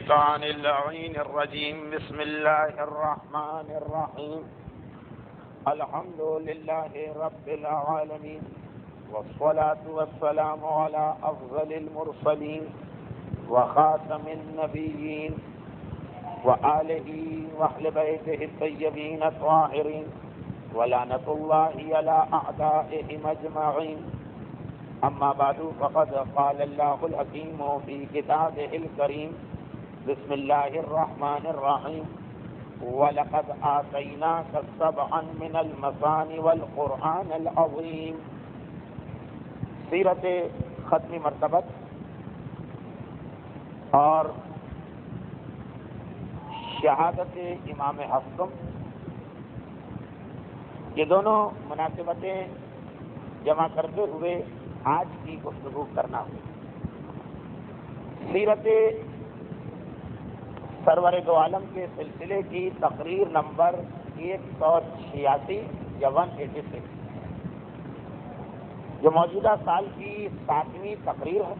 الشيطان اللعين الرجيم. بسم الله الرحمن الرحيم. الحمد لله رب العالمين، والصلاة والسلام على أفضل المرسلين وخاتم النبيين وآله وأهل بيته الطيبين الطاهرين، ولعنة الله على أعدائهم أجمعين. أما بعد، فقد قال الله الحكيم في كتابه الكريم: بسم الله الرحمن الرحيم. وَلَقَدْ آتَيْنَاكَ سَبْعًا مِنَ الْمَثَانِي وَالْقُرْآنِ الْعَظِيمِ. سیرت ختم مرتبت اور شہادت امام حسن، یہ دونوں مناسبتیں جمع کرتے ہوئے آج کی گفتگو کرنا ہوئی. سیرت سرور دو عالم کے سلسلے کی تقریر نمبر 186 یا 186، جو موجودہ سال کی 7ویں تقریر ہے.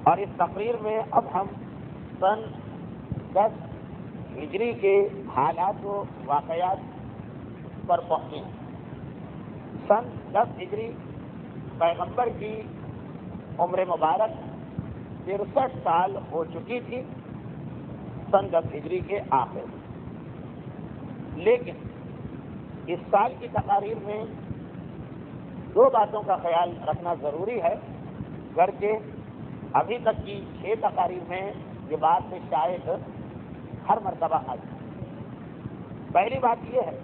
اور اس تقریر میں اب ہم سن 10 ہجری کے حالات و واقعات پر پہنچے ہیں. سن 10 ہجری پیغمبر کی عمر مبارک 63 سال ہو چکی تھی سن 10 ہجری کے آخر. لیکن اس سال کی تقاریر میں 2 باتوں کا خیال رکھنا ضروری ہے، گرچہ ابھی تک کی 6 تقاریر میں یہ بات شاید ہر مرتبہ آئی. پہلی بات یہ ہے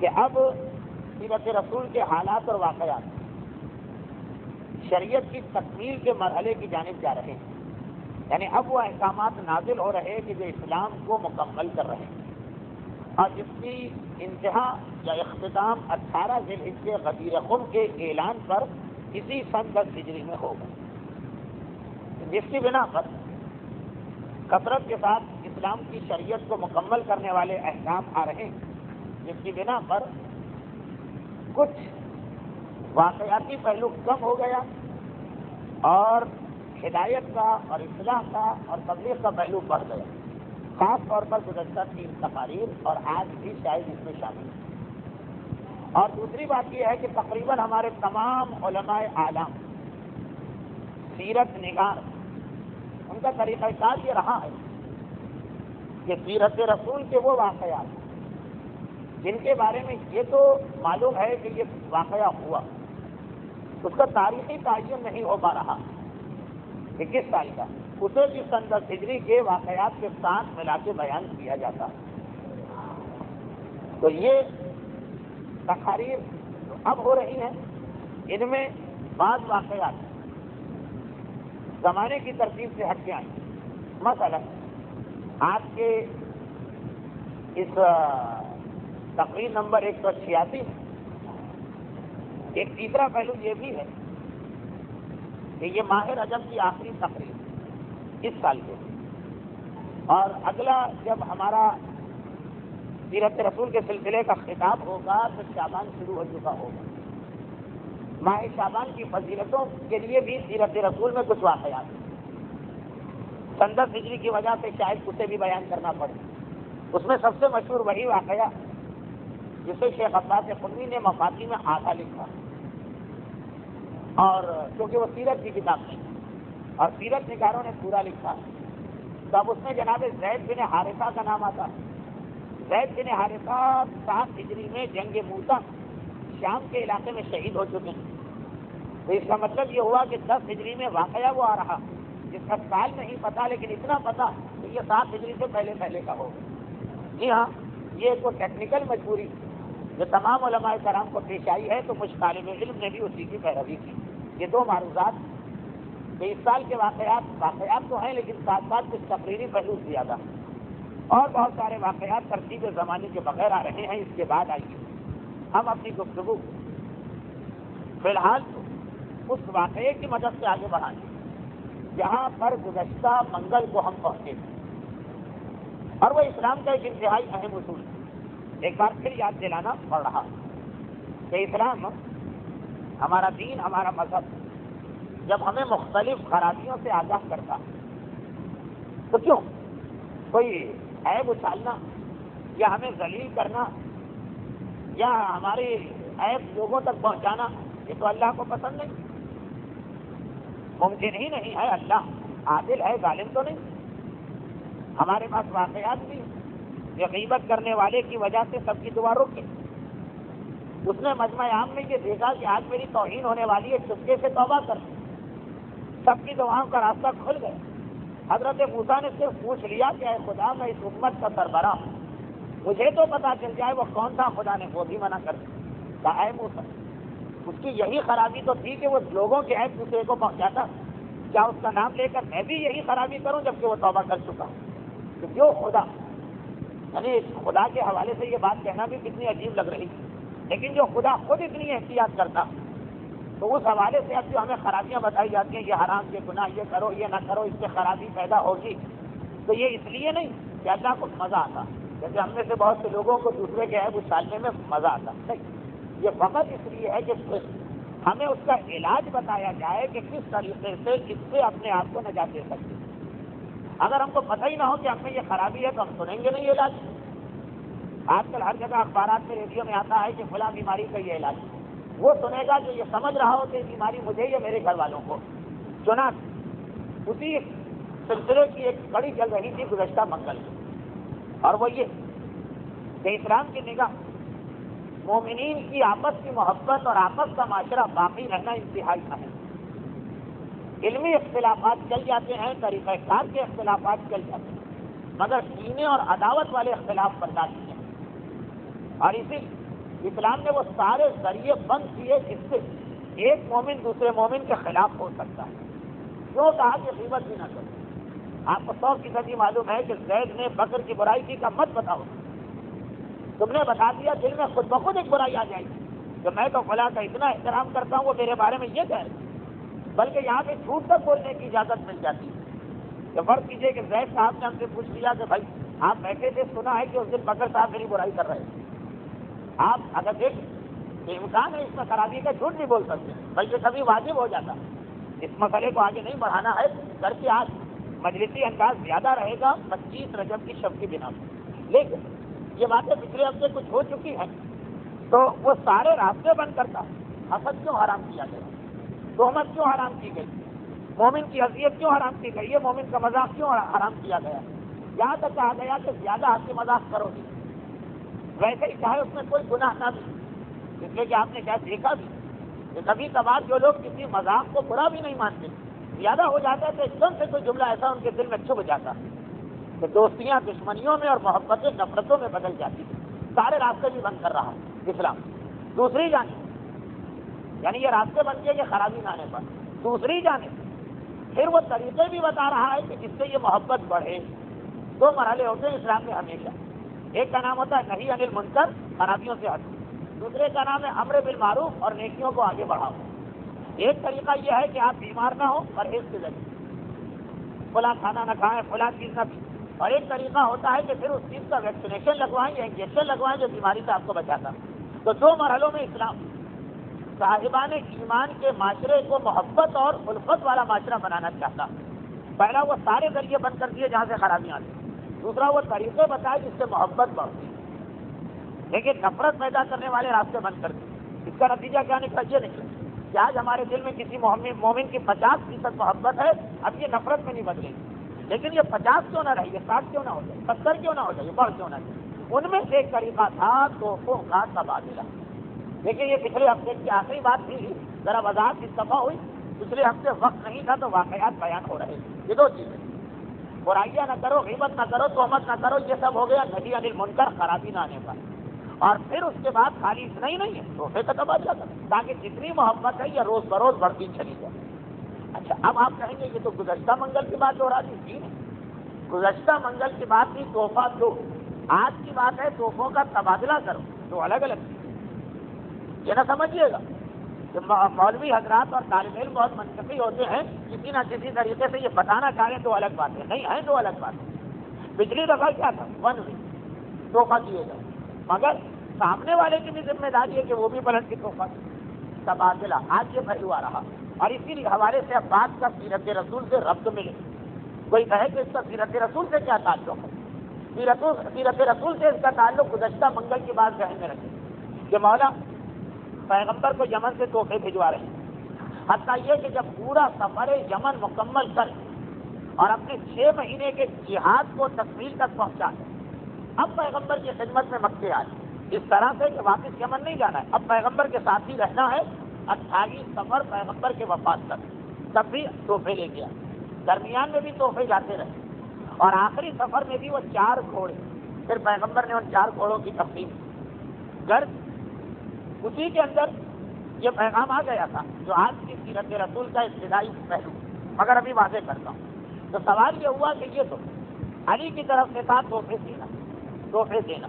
کہ اب سیرت رسول کے حالات اور واقعات شریعت کی تکمیل کے مرحلے کی جانب جا رہے ہیں. یعنی اب وہ احکامات نازل ہو رہے ہیں کہ جو اسلام کو مکمل کر رہے ہیں، اور جس کی انتہا یا اختتام 18 ذی الحجہ غدیر خم کے اعلان پر اسی سن 10 ہجری میں ہوگا، جس کی بنا پر کثرت کے ساتھ اسلام کی شریعت کو مکمل کرنے والے احکام آ رہے ہیں، جس کی بنا پر کچھ واقعاتی پہلو کم ہو گیا اور ہدایت کا اور اصلاح کا اور تبلیغ کا پہلو بڑھ گیا، خاص طور پر گزشتہ 3 تقاریر اور آج بھی شاید اس میں شامل ہے. اور دوسری بات یہ ہے کہ تقریباً ہمارے تمام علماء عالم سیرت نگار، ان کا طریقہ کار یہ رہا ہے کہ سیرت رسول کے وہ واقعات جن کے بارے میں یہ تو معلوم ہے کہ یہ واقعہ ہوا، اس کا تاریخی تعین نہیں ہو پا رہا کہ کس سال کا، اسے بھی سن 10 ہجری کے واقعات کے ساتھ ملا کے بیان کیا جاتا. تو یہ تقاریر اب ہو رہی ہیں، ان میں بعض واقعات زمانے کی ترتیب سے ہٹ کے آئیں. مثلا آج کے اس تقریر نمبر 186 ایک تیسرا پہلو یہ بھی ہے کہ یہ ماہ رجب کی آخری تقریر اس سال کے، اور اگلا جب ہمارا سیرت رسول کے سلسلے کا خطاب ہوگا تو شعبان شروع ہو چکا ہوگا. ماہ شعبان کی فضیلتوں کے لیے بھی سیرت رسول میں کچھ واقعات ہیں. سن 10 ہجری کی وجہ سے شاید اسے بھی بیان کرنا پڑے. اس میں سب سے مشہور وہی واقعہ جسے شیخ عباس قمی نے مفاتی میں آدھا لکھا، اور کیونکہ وہ سیرت کی کتاب ہے اور سیرت نگاروں نے پورا لکھا، تو اب اس میں جناب زید بن حارثہ کا نام آتا. زید بن حارثہ 7 ہجری میں جنگ موتا شام کے علاقے میں شہید ہو چکے ہیں. تو اس کا مطلب یہ ہوا کہ 10 ہجری میں واقعہ وہ آ رہا جس کا سال نہیں پتا، لیکن اتنا پتا کہ یہ 7 ہجری سے پہلے کا ہوگا. جی ہاں، یہ ایک ٹیکنیکل مجبوری جو تمام علماء کرام کو پیش آئی ہے، تو مجھ طالب علم نے بھی اسی کی پیروی کی. یہ 2 معروضات کہ اس سال کے واقعات تو ہیں، لیکن ساتھ ساتھ کچھ تقریری پہلو زیادہ، اور بہت سارے واقعات ترتیب زمانے کے بغیر آ رہے ہیں. اس کے بعد آئیے ہم اپنی گفتگو فی الحال اس واقعے کی مدد سے آگے بڑھائیں جہاں پر گزشتہ منگل کو ہم پہنچے تھے، اور وہ اسلام کا ایک انتہائی اہم اصول ہے. ایک بار پھر یاد دلانا پڑ رہا کہ اسلام ہمارا دین، ہمارا مذہب جب ہمیں مختلف خرابیوں سے آگاہ کرتا تو کیوں کوئی عیب اچھالنا یا ہمیں ذلیل کرنا یا ہماری عیب لوگوں تک پہنچانا یہ تو اللہ کو پسند نہیں، ممکن ہی نہیں ہے۔ اللہ عادل ہے، ظالم تو نہیں۔ ہمارے پاس واقعات بھی یہ غیبت کرنے والے کی وجہ سے سب کی دعا رک گئی۔ اس نے مجمع عام میں یہ دیکھا کہ آج میری توہین ہونے والی ہے، چپکے سے توبہ کر، سب کی دعاؤں کا راستہ کھل گیا۔ حضرت موسیٰ نے صرف پوچھ لیا کہ اے خدا میں اس امت کا سربراہ، مجھے تو پتا چل جائے وہ کون تھا، خدا نے وہ بھی منع کر دیا۔ اے موسیٰ، اس کی یہی خرابی تو تھی کہ وہ لوگوں کے عیب دوسرے کو پہنچاتا، کیا اس کا نام لے کر میں بھی یہی خرابی کروں جبکہ وہ توبہ کر چکا؟ تو کیوں خدا، یعنی خدا کے حوالے سے یہ بات کہنا بھی کتنی عجیب لگ رہی، لیکن جو خدا خود اتنی احتیاط کرتا تو اس حوالے سے اب جو ہمیں خرابیاں بتائی جاتی ہیں، یہ حرام، یہ گناہ، یہ کرو، یہ نہ کرو، اس سے خرابی پیدا ہوگی، تو یہ اس لیے نہیں کہ اللہ کو مزہ آتا، جیسے ہم میں سے بہت سے لوگوں کو دوسرے کے عیب اچھالنے میں مزہ آتا نہیں، یہ فقط اس لیے ہے کہ ہمیں اس کا علاج بتایا جائے کہ کس طریقے سے اس سے اپنے آپ کو نجات دے سکتے۔ اگر ہم کو پتہ ہی نہ ہو کہ ہم میں یہ خرابی ہے تو ہم سنیں گے نہیں یہ علاج۔ آج کل ہر جگہ اخبارات میں، ریڈیو میں آتا ہے کہ فلاں بیماری کا یہ علاج، وہ سنے گا جو یہ سمجھ رہا ہو کہ یہ بیماری مجھے یا میرے گھر والوں کو۔ چنانچہ اسی سلسلے کی ایک کڑی چل رہی تھی گزشتہ منگل میں، اور وہ یہ کہ اسلام کی نگاہ مومنین کی آپس کی محبت اور آپس کا معاشرہ باقی رہنا انتہائی اہم۔ علمی اختلافات چل جاتے ہیں، طریقہ کار کے اختلافات چل جاتے ہیں، مگر کینے اور عداوت والے اختلاف برداشت نہیں۔ اور اسی اسلام نے وہ سارے ذریعے بند کیے جس سے ایک مومن دوسرے مومن کے خلاف ہو سکتا ہے۔ کیوں کہا کہ غیبت بھی نہ کرو؟ آپ کو 100% معلوم ہے کہ زید نے بکر کی برائی کی کا مت بتاؤ، تم نے بتا دیا، دل میں خود بخود ایک برائی آ جائے گی کہ میں تو فلاں کا اتنا احترام کرتا ہوں، وہ میرے بارے میں یہ کہہ رہے، بلکہ یہاں پہ جھوٹ تک بولنے کی اجازت مل جاتی ہے۔ کہ فرض کیجیے کہ زید صاحب نے ہم سے پوچھ لیا کہ بھائی آپ بیٹھے تھے، سنا ہے کہ اس دن بکر صاحب میری برائی کر رہے ہیں، آپ اگر دیکھ کہ امکان ہے اس میں خرابی کا، جھوٹ نہیں بول سکتے، بلکہ کبھی واجب ہو جاتا۔ اس مسئلے کو آگے نہیں بڑھانا ہے کر کے آج مجلسی انداز زیادہ رہے گا 25 رجب کی شب کی بنا پر، لیکن یہ باتیں پچھلے ہفتے کچھ ہو چکی ہیں تو وہ سارے راستے بند کرتا۔ حسد کیوں حرام کیا گیا؟ تہمت کیوں حرام کی گئی؟ مومن کی اذیت کیوں حرام کی گئی ہے؟ مومن کا مذاق کیوں حرام کیا گیا؟ یہاں تک کہا گیا کہ زیادہ ہنسی مذاق کرو گی، ویسے ہی چاہے اس میں کوئی گناہ نہ بھی، اس لیے کہ آپ نے کیا دیکھا بھی کہ کبھی کبھار جو لوگ کسی مذاق کو برا بھی نہیں مانتے، زیادہ ہو جاتا ہے تو ایک دم سے کوئی جملہ ایسا ان کے دل میں چھپ جاتا کہ دوستیاں دشمنیوں میں اور محبتیں نفرتوں میں بدل جاتی ہیں۔ سارے راستے بھی بند کر رہا ہے اسلام۔ دوسری جانب یعنی یہ راستے بند کیے کہ خرابی نہ آنے پر، دوسری جانب پھر وہ طریقے بھی بتا رہا ہے کہ جس سے یہ محبت بڑھے۔ 2 مرحلے ہوتے ہیں اسلام میں ہمیشہ، ایک کا نام ہوتا ہے نہی عن المنکر، خرابیوں سے ہٹو، دوسرے کا نام ہے امر بالمعروف اور نیکیوں کو آگے بڑھاؤ۔ ایک طریقہ یہ ہے کہ آپ بیمار نہ ہو پرہیز کے ذریعے، فلاں کھانا نہ کھائیں، فلاں چیز نہ پئیں، اور ایک طریقہ ہوتا ہے کہ پھر اس چیز کا ویکسینیشن لگوائیں یا انجیکشن لگوائیں جو بیماری سے آپ کو بچاتا۔ تو 2 مرحلوں میں اسلام صاحبان ایمان کے معاشرے کو محبت اور الفت والا معاشرہ بنانا چاہتا۔ پہلا وہ سارے ذریعے بند کر دیے جہاں سے خرابیاں آتی، دوسرا وہ طریقے بتائے جس سے محبت بڑھتی، لیکن نفرت پیدا کرنے والے راستے بند کر دیے۔ اس کا نتیجہ کیا نکلا؟ یہ نکلا کہ آج ہمارے دل میں کسی مومن کی 50% محبت ہے، اب یہ نفرت میں نہیں بدلے گی، لیکن یہ 50 کیوں نہ رہے، یہ 60 کیوں نہ ہو جائے، 70 کیوں نہ ہو جائے، بڑھ کیوں نہ جائے۔ ان میں سے ایک طریقہ تھا تحفوں کا تبادلہ۔ لیکن یہ پچھلے ہفتے کی آخری بات تھی، ذرا وضاحت استفا ہوئی، پچھلے ہفتے وقت نہیں تھا تو واقعات بیان ہو رہے تھے۔ یہ 2 چیزیں، برائیاں نہ کرو، غیبت نہ کرو، تہمت نہ کرو، یہ سب ہو گیا نہی عن المنکر، خرابی نہ آنے پر۔ اور پھر اس کے بعد خالی اتنا ہی نہیں ہے، تحفے کا تبادلہ کرو تاکہ جتنی محبت ہے یہ روز بروز بڑھتی چلی جائے۔ اچھا، اب آپ کہیں گے کہ تو گزشتہ منگل کی بات ہو رہا تھی، جی گزشتہ منگل کی بات تھی تحفہ دو، آج کی بات ہے تحفوں کا تبادلہ کرو، 2 الگ الگ۔ یہ نہ سمجھیے گا کہ مولوی حضرات اور طالب علم بہت منطقی ہوتے ہیں، کسی نہ کسی طریقے سے یہ بتانا چاہ رہے ہیں 2 الگ باتیں، نہیں ہیں 2 الگ باتیں۔ پچھلی دفعہ کیا تھا؟ 1 ویک تحفہ کیے گئے، مگر سامنے والے کی بھی ذمہ داری ہے کہ وہ بھی پلٹ کے تحفہ۔ تبادلہ آج یہ پہلو آ رہا، اور اسی حوالے سے اب بات کا سیرت رسول سے ربط ملے. کوئی کہے کہ اس کا سیرت رسول سے کیا تعلق ہے؟ سیرت رسول سے اس کا تعلق گزشتہ منگل کی بات ذہن میں رکھیں کہ مولا پیغمبر کو یمن سے تحفے بھجوا رہے ہیں. حتیٰ یہ کہ جب پورا سفر یمن مکمل کر اور اپنے 6 مہینے کے جہاد کو تکمیل تک پہنچا اب پیغمبر کی خدمت میں مکے آئے. اس طرح سے کہ واپس یمن نہیں جانا ہے, اب پیغمبر کے ساتھ ہی رہنا ہے 28 سفر پیغمبر کے وفات تک. تب بھی تحفے لے گیا, درمیان میں بھی تحفے جاتے رہے, اور آخری سفر میں بھی وہ 4 گھوڑے. پھر پیغمبر نے ان 4 گھوڑوں کی تقسیم غرض اسی کے اندر یہ پیغام آ گیا تھا جو آج کی سیرت رسول کا ابتدائی پہلو, مگر ابھی واضح کرتا ہوں. تو سوال یہ ہوا کہ یہ تو علی کی طرف سے تھا تحفے دینا,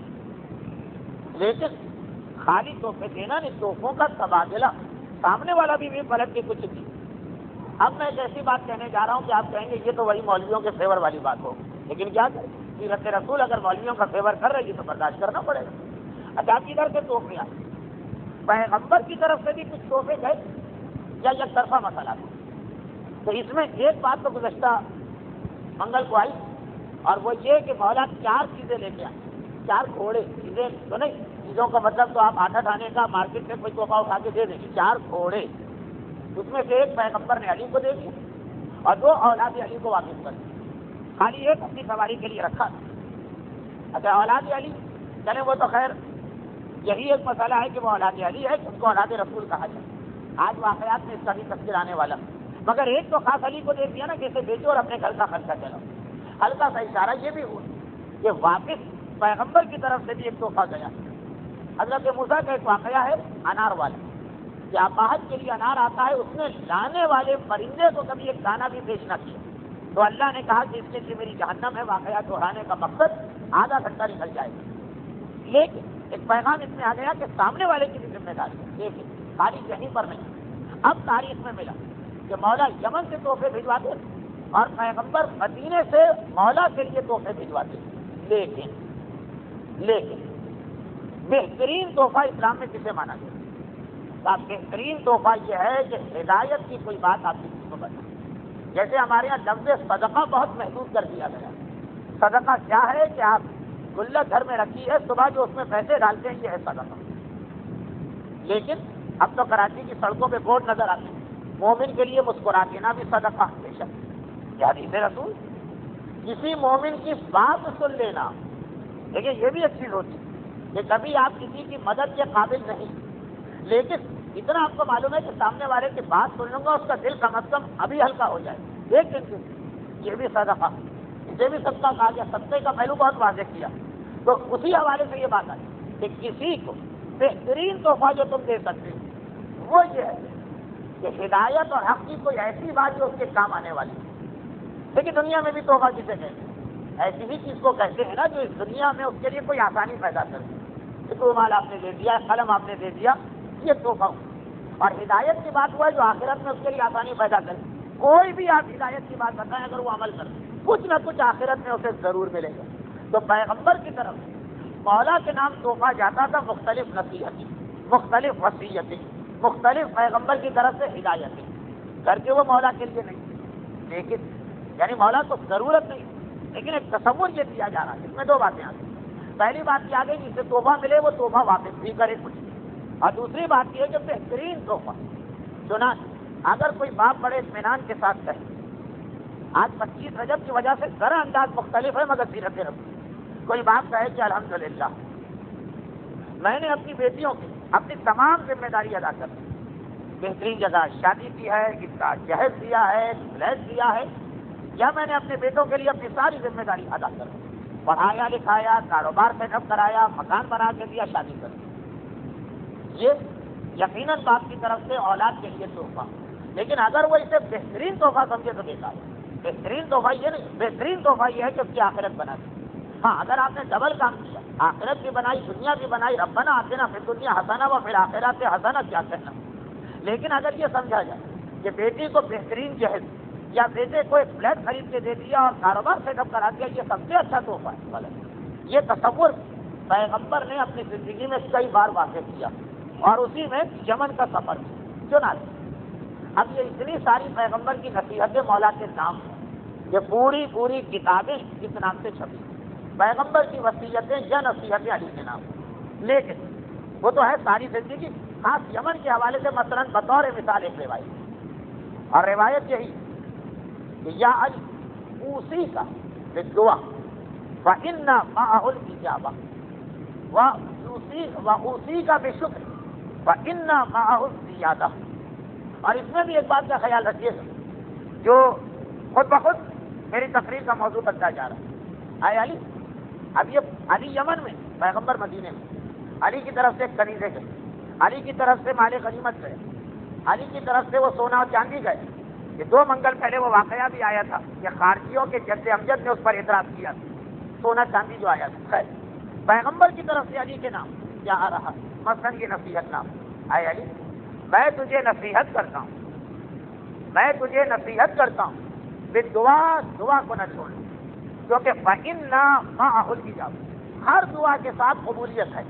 لیکن خالی تحفے دینا نہیں, تحفوں کا تبادلہ. سامنے والا بھی پلٹ کے کچھ نہیں. اب میں ایک ایسی بات کہنے جا رہا ہوں کہ آپ کہیں گے یہ تو وہی مولویوں کے فیور والی بات ہو, لیکن کیا کریں, سیرت رسول اگر مولویوں کا فیور کر رہی ہے تو برداشت کرنا پڑے گا. اچھا کدھر سے تحفے آئے؟ پیغمبر کی طرف سے بھی کچھ تحفے گئے یا یک طرفہ مسئلہ تھا؟ تو اس میں ایک بات تو گزشتہ منگل کو آئی, اور وہ یہ کہ مولا 4 چیزیں لے کے آئے. 4 گھوڑے, چیزیں تو نہیں, چیزوں کا مطلب تو آپ آٹا ڈھانے کا مارکیٹ میں کوئی تحفہ اٹھا کے دے دیں گے. 4 گھوڑے, اس میں سے ایک پیغمبر نے علی کو دے دیا اور 2 اولاد علی کو واپس کر دیا. خالی ایک اپنی سواری کے لیے رکھا. اچھا اولاد علی چلے, وہ تو خیر یہی ایک مسئلہ ہے کہ وہ اولاد علی ہے, اس کو اولاد رسول کہا جائے. آج واقعات میں اس کا بھی تذکر آنے والا, مگر ایک تو خاص علی کو دے دیا نا کہ اسے بیچو اور اپنے گھر کا خرچہ چلاؤ. ہلکا سا اشارہ یہ بھی ہوا کہ واپس پیغمبر کی طرف سے بھی ایک تحفہ گیا. حضرت موسیٰ کا ایک واقعہ ہے انار والا, کہ اپاہج کے لیے انار آتا ہے, اس نے لانے والے پرندے کو کبھی ایک دانہ بھی پیش نہ کیا, تو اللہ نے کہا کہ اس کے لیے میری جہنم ہے. واقعہ دہرانے کا مقصد آدھا گھنٹہ نکل جائے گا, لیکن ایک پیغام اس میں آ گیا کہ سامنے والے کی بھی ذمہ داری ہے. لیکن خالی یہیں پر نہیں, اب تاریخ میں ملا کہ مولا یمن سے تحفے بھجواتے اور پیغمبر مدینے سے مولا کے لیے تحفے بھجواتے. لیکن بہترین تحفہ اسلام میں کسے مانا گیا؟ بہترین تحفہ یہ ہے کہ ہدایت کی کوئی بات آپ کسی کو بتائیں. جیسے ہمارے یہاں لفظ صدقہ بہت محدود کر دیا گیا. صدقہ کیا ہے کہ آپ گلت گھر میں رکھی ہے, صبح جو اس میں پیسے ڈالتے ہیں یہ ہے صدقہ. لیکن اب تو کراچی کی سڑکوں پہ بورڈ نظر آتے ہیں, مومن کے لیے مسکرا دینا بھی صدقہ. بے شک یہ حدیث رسول, کسی مومن کی بات سن لینا. لیکن یہ بھی ایک چیز ہوتی ہے کہ کبھی آپ کسی کی مدد کے قابل نہیں, لیکن اتنا آپ کو معلوم ہے کہ سامنے والے کی بات سن لوں گا, اس کا دل کم از کم ابھی ہلکا ہو جائے. ایک دن سے یہ بھی صدقہ, اسے بھی صدقہ کہا گیا. صدقے کا پہلو بہت واضح کیا. تو اسی حوالے سے یہ بات آئی کہ کسی کو بہترین تحفہ جو تم دے سکتے ہو وہ یہ ہے کہ ہدایت اور حق کی کوئی ایسی بات جو اس کے کام آنے والی ہے. لیکن دنیا میں بھی تحفہ کسے کہتے ہیں؟ ایسی ہی چیز کو کہتے ہیں نا جو اس دنیا میں اس کے لیے کوئی آسانی پیدا کرے. رومال آپ نے دے دیا, قلم آپ نے دے دیا, یہ تحفہ. اور ہدایت کی بات ہوا ہے جو آخرت میں اس کے لیے آسانی پیدا کرے. کوئی بھی آپ ہدایت کی بات بتائیں, اگر وہ عمل کرے کچھ نہ کچھ آخرت میں اسے ضرور ملے گا. تو پیغمبر کی طرف مولا کے نام تحفہ جاتا تھا, مختلف نصیحتیں, مختلف وصیتیں, مختلف پیغمبر کی طرف سے ہدایتیں کر کے وہ مولا کے لیے نہیں. لیکن یعنی مولا تو ضرورت نہیں, لیکن ایک تصور یہ دیا جا رہا ہے. اس میں 2 باتیں آتی ہیں. پہلی بات یہ آ گئی جسے تحفہ ملے وہ تحفہ واپس بھی کرے کچھ, اور دوسری بات یہ ہے کہ بہترین تحفہ. چنانچہ اگر کوئی باپ بڑے اطمینان کے ساتھ کہے, آج 25 رجب کی وجہ سے ذرا انداز مختلف ہے مگر سیرت رسول, کوئی باپ کہے کہ الحمدللہ میں نے اپنی بیٹیوں کی اپنی تمام ذمہ داری ادا کر دی, بہترین جگہ شادی کی ہے, اس کا جہیز دیا ہے, فلیٹ دیا ہے, یا میں نے اپنے بیٹوں کے لیے اپنی ساری ذمہ داری ادا کر دی, پڑھایا لکھایا, کاروبار سیٹ اپ کرایا, مکان بنا کے دیا, شادی کر دی. یہ یقیناً باپ کی طرف سے اولاد کے لیے تحفہ. لیکن اگر وہ اسے بہترین تحفہ سمجھے تو بیکار ہے. بہترین تحفہ یہ نہیں, بہترین تحفہ یہ ہے کہ اس کی آخرت بنا دی. ہاں اگر آپ نے ڈبل کام کیا, آخرت بھی بنائی, دنیا بھی بنائی, ربنا آتنا فی الدنیا حسنہ و فی الآخرۃ حسنہ, کیا کہنا. لیکن اگر یہ سمجھا جائے کہ بیٹی کو بہترین جہیز یا بیٹے کو ایک فلیٹ خرید کے دے دیا اور کاروبار سیٹ اپ کرا دیا, یہ سب سے اچھا تحفہ ہے, غلط. یہ تصور پیغمبر نے اپنی زندگی میں کئی بار واقع کیا, اور اسی میں یمن کا سفر چنانچہ اب یہ اتنی ساری پیغمبر کی نصیحتیں مولا کے نام ہیں، یہ پوری پوری کتابیں اس نام سے چھپی، پیغمبر کی وصیتیں یا نصیحتیں علی کے نام، لیکن وہ تو ہے ساری زندگی، خاص یمن کے حوالے سے مثلا بطور مثال ایک روایت، اور روایت یہی کہ یا علی اوصی کا بالدعا فإن معه الإجابة وأوصی کا بالشکر فإن معه الزیادہ۔ اور اس میں بھی ایک بات کا خیال رکھیے گا جو خود بخود میری تقریر کا موضوع بنتا جا رہا ہے، اے علی، اب یہ علی یمن میں، پیغمبر مدینے میں، علی کی طرف سے کنیزیں گئے، علی کی طرف سے مال غنیمت گئے، علی کی طرف سے وہ سونا اور چاندی گئے۔ یہ 2 منگل پہلے وہ واقعہ بھی آیا تھا کہ خارجیوں کے جد امجد نے اس پر اعتراض کیا تھا، سونا چاندی جو آیا تھا۔ خیر، پیغمبر کی طرف سے علی کے نام کیا آ رہا، مثلا یہ نصیحت نام، اے علی، میں تجھے نصیحت کرتا ہوں، میں تجھے نصیحت کرتا ہوں بالدعا، دعا کو نہ چھوڑ، کیونکہ فإن معه الإجابة، ہر دعا کے ساتھ قبولیت ہے،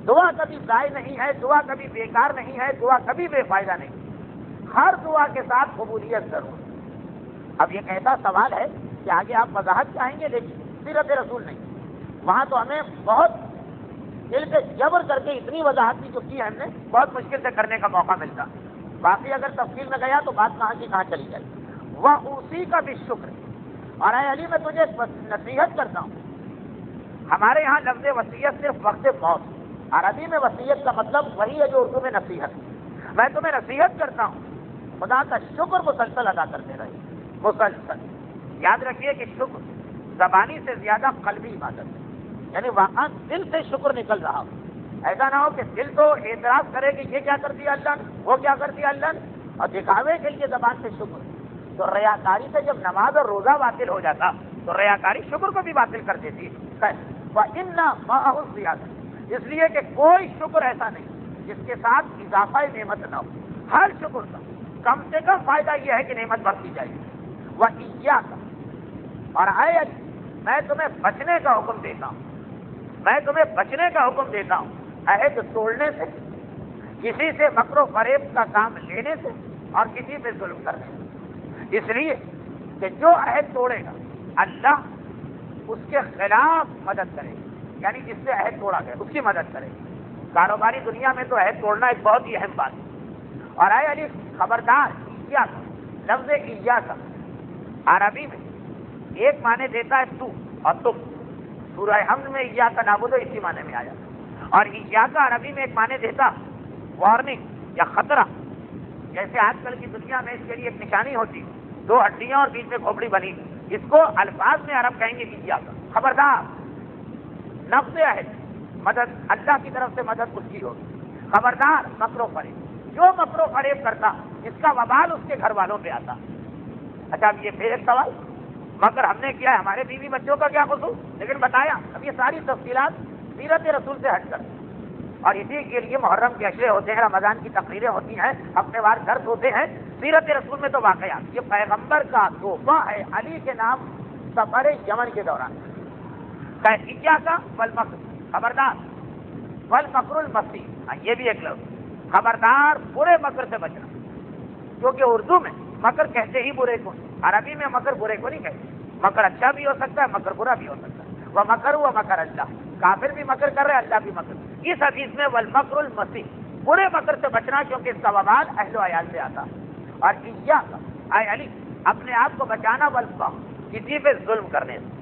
دعا کبھی ضائع نہیں ہے، دعا کبھی بیکار نہیں ہے، دعا کبھی بے فائدہ نہیں، ہر دعا کے ساتھ قبولیت ضرور۔ اب یہ ایسا سوال ہے کہ آگے آپ وضاحت چاہیں گے، لیکن سیرت رسول نہیں، وہاں تو ہمیں بہت دل سے جبر کر کے اتنی وضاحت کی جو کی ہے ہم نے، بہت مشکل سے کرنے کا موقع ملتا، باقی اگر تفصیل میں گیا تو بات کہاں کی کہاں چلی جائے۔ وہ اسی کا بھی شکر، اور اے علی میں تجھے نصیحت کرتا ہوں، ہمارے یہاں لفظ وصیت صرف وقت موت، عربی میں وصیت کا مطلب وہی ہے جو اردو میں نصیحت، میں تمہیں نصیحت کرتا ہوں خدا کا شکر مسلسل ادا کرتے رہے، مسلسل۔ یاد رکھیے کہ شکر زبانی سے زیادہ قلبی عبادت ہے، یعنی واقعا دل سے شکر نکل رہا ہو، ایسا نہ ہو کہ دل تو اعتراض کرے کہ یہ کیا کر دیا اللہ نے، وہ کیا کر دیا اللہ نے، اور دکھاوے کے لیے زبان سے شکر۔ تو ریاکاری سے جب نماز اور روزہ باطل ہو جاتا تو ریاکاری شکر کو بھی باطل کر دیتی ہے۔ وَإِنَّ مَعَهُ الزِّيَادَةَ، اس لیے کہ کوئی شکر ایسا نہیں جس کے ساتھ اضافہ نعمت نہ ہو، ہر شکر کا کم سے کم فائدہ یہ ہے کہ نعمت بڑھتی جائے گی۔ وَإِيَّاكَ، اور اے علی، میں تمہیں بچنے کا حکم دیتا ہوں، میں تمہیں بچنے کا حکم دیتا ہوں عہد توڑنے سے، کسی سے مکر و فریب کا کام لینے سے، اور کسی پہ ظلم کرنے سے، اس لیے کہ جو عہد توڑے گا اللہ اس کے خلاف مدد کرے گا، یعنی جس سے عہد توڑا گیا اس کی مدد کرے گا۔ کاروباری دنیا میں تو عہد توڑنا ایک بہت ہی اہم بات ہے۔ اور اے علی خبردار، ایاک، لفظ ایاک عربی میں ایک معنی دیتا ہے تو اور تم، سورہ حمد میں ایاک نعبد اسی معنی میں آیا، اور ایاک عربی میں ایک معنی دیتا وارننگ یا خطرہ، جیسے آج کل کی دنیا میں اس کے لیے ایک نشانی ہوتی، 2 ہڈیاں اور بیچ میں کھوپڑی بنی، اس کو الفاظ میں عرب کہیں گے ایاک، خبردار، نقض عہد، مدد اللہ کی طرف سے مدد اس کی ہوگی، خبردار مکر و فریب، جو مکر و فریب کرتا اس کا وبال اس کے گھر والوں پہ آتا۔ اچھا اب یہ پھر ایک سوال، مگر ہم نے کیا ہے، ہمارے بیوی بچوں کا کیا قصور، لیکن بتایا اب یہ ساری تفصیلات سیرت رسول سے ہٹ کر، اور اسی کے لیے محرم کے اشرے ہوتے ہیں، رمضان کی تقریریں ہوتی ہیں، ہفتے وار درس ہوتے ہیں، سیرت رسول میں تو واقعات، یہ پیغمبر کا تحفہ ہے علی کے نام سفر یمن کے دوران، کیا کا والمکر، خبردار، والمکر المسیح، یہ بھی ایک لفظ، خبردار برے مکر سے بچنا، کیونکہ اردو میں مکر کہتے ہی برے کو، عربی میں مکر برے کو نہیں کہتے، مکر اچھا بھی ہو سکتا ہے، مکر برا بھی ہو سکتا ہے، وہ مکر ہوا مکر اللہ، کافر بھی مکر کر رہے، اللہ بھی مکر، اس حدیث میں والمکر المسیح، برے مکر سے بچنا کیونکہ اس کا وبال اہل و عیال سے آتا، اور ایاک، اے علی، اپنے آپ کو بچانا والبغی، کسی پہ ظلم کرنے سے،